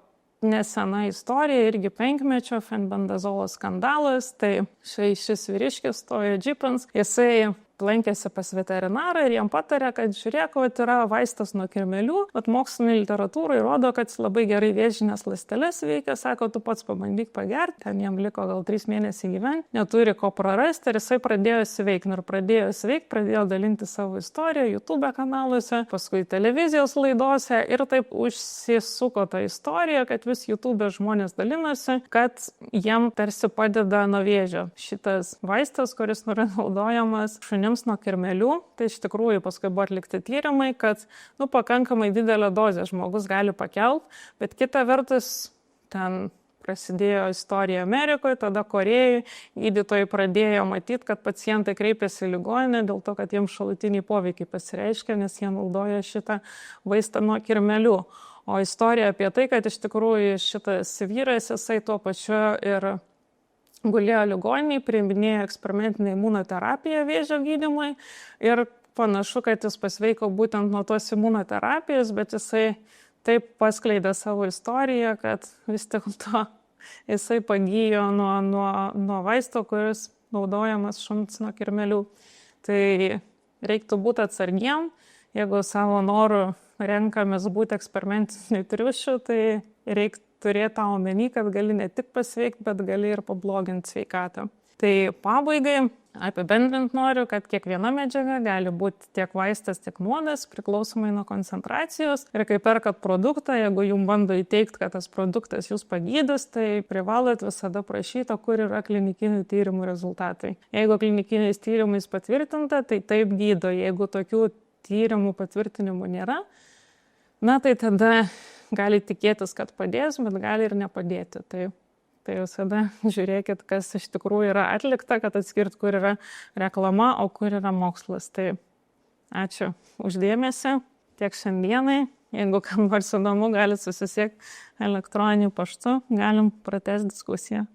nesena istorija, irgi 5-mečio fenbendazolo skandalas. Tai šis vyriškis, Tojo Džipans, jisai lankėsi pas veterinarą ir jam patarė, kad žiūrėk, vat yra vaistas nuo kirmėlių, vat mokslinė literatūra įrodo, kad jis labai gerai vėžinės ląsteles veikia, sako, tu pats pabandyk pagerti, ten jam liko gal 3 mėnesiai gyventi, neturi ko prarasti ir jisai pradėjo sveikti. Ir pradėjo sveikti, pradėjo dalinti savo istoriją YouTube kanaluose, paskui televizijos laidose ir taip užsisuko ta istorija, kad vis YouTube žmonės dalinasi, kad jam tarsi padeda nuo vėžio šitas vaistas, kuris yra naudojamas šunims nuo kirmėlių. Tai iš tikrųjų paskui buvo atlikti tyrimai, kad pakankamai didelę dozę žmogus gali pakelt, bet kita vertus ten prasidėjo istorija Amerikoje, tada Korėjoje, gydytojai pradėjo matyti, kad pacientai kreipiasi į ligoninę dėl to, kad jiems šalutiniai poveikiai pasireiškia, nes jie naudoja šitą vaistą nuo kirmėlių. O istorija apie tai, kad iš tikrųjų šitas vyras, jisai tuo pačiu ir gulėjo ligoniniai, priiminėjo eksperimentinę imunoterapiją vėžio gydymui ir panašu, kad jis pasveiko būtent nuo tos imunoterapijos, bet jisai taip paskleidė savo istoriją, kad vis tik to jisai pagijo nuo vaisto, kuris naudojamas šuns nuo kirmėlių. Tai reiktų būti atsargiem, jeigu savo norų renkamės būti eksperimentiniu triušiu, tai reikia turėti tą omeny, kad gali ne tik pasveikti, bet gali ir pabloginti sveikatą. Tai pabaigai apibendrint noriu, kad kiekviena medžiaga gali būti tiek vaistas, tiek nuodas, priklausomai nuo koncentracijos. Ir kai perkat produktą, jeigu jums bando įteikti, kad tas produktas jūs pagydys, tai privalot visada prašyti, kur yra klinikinių tyrimų rezultatai. Jeigu klinikiniais tyrimais patvirtinta, tai taip gydo. Jeigu tokių tyrimų patvirtinimų nėra, tai tada gali tikėtis, kad padės, bet gali ir nepadėti. Tai visada žiūrėkit, kas iš tikrųjų yra atlikta, kad atskirt, kur yra reklama, o kur yra mokslas. Tai ačiū uždėmesi tiek šiandienai. Jeigu kam nors įdomu, galite susisiekti elektroniniu paštu, galim pratęsti diskusiją.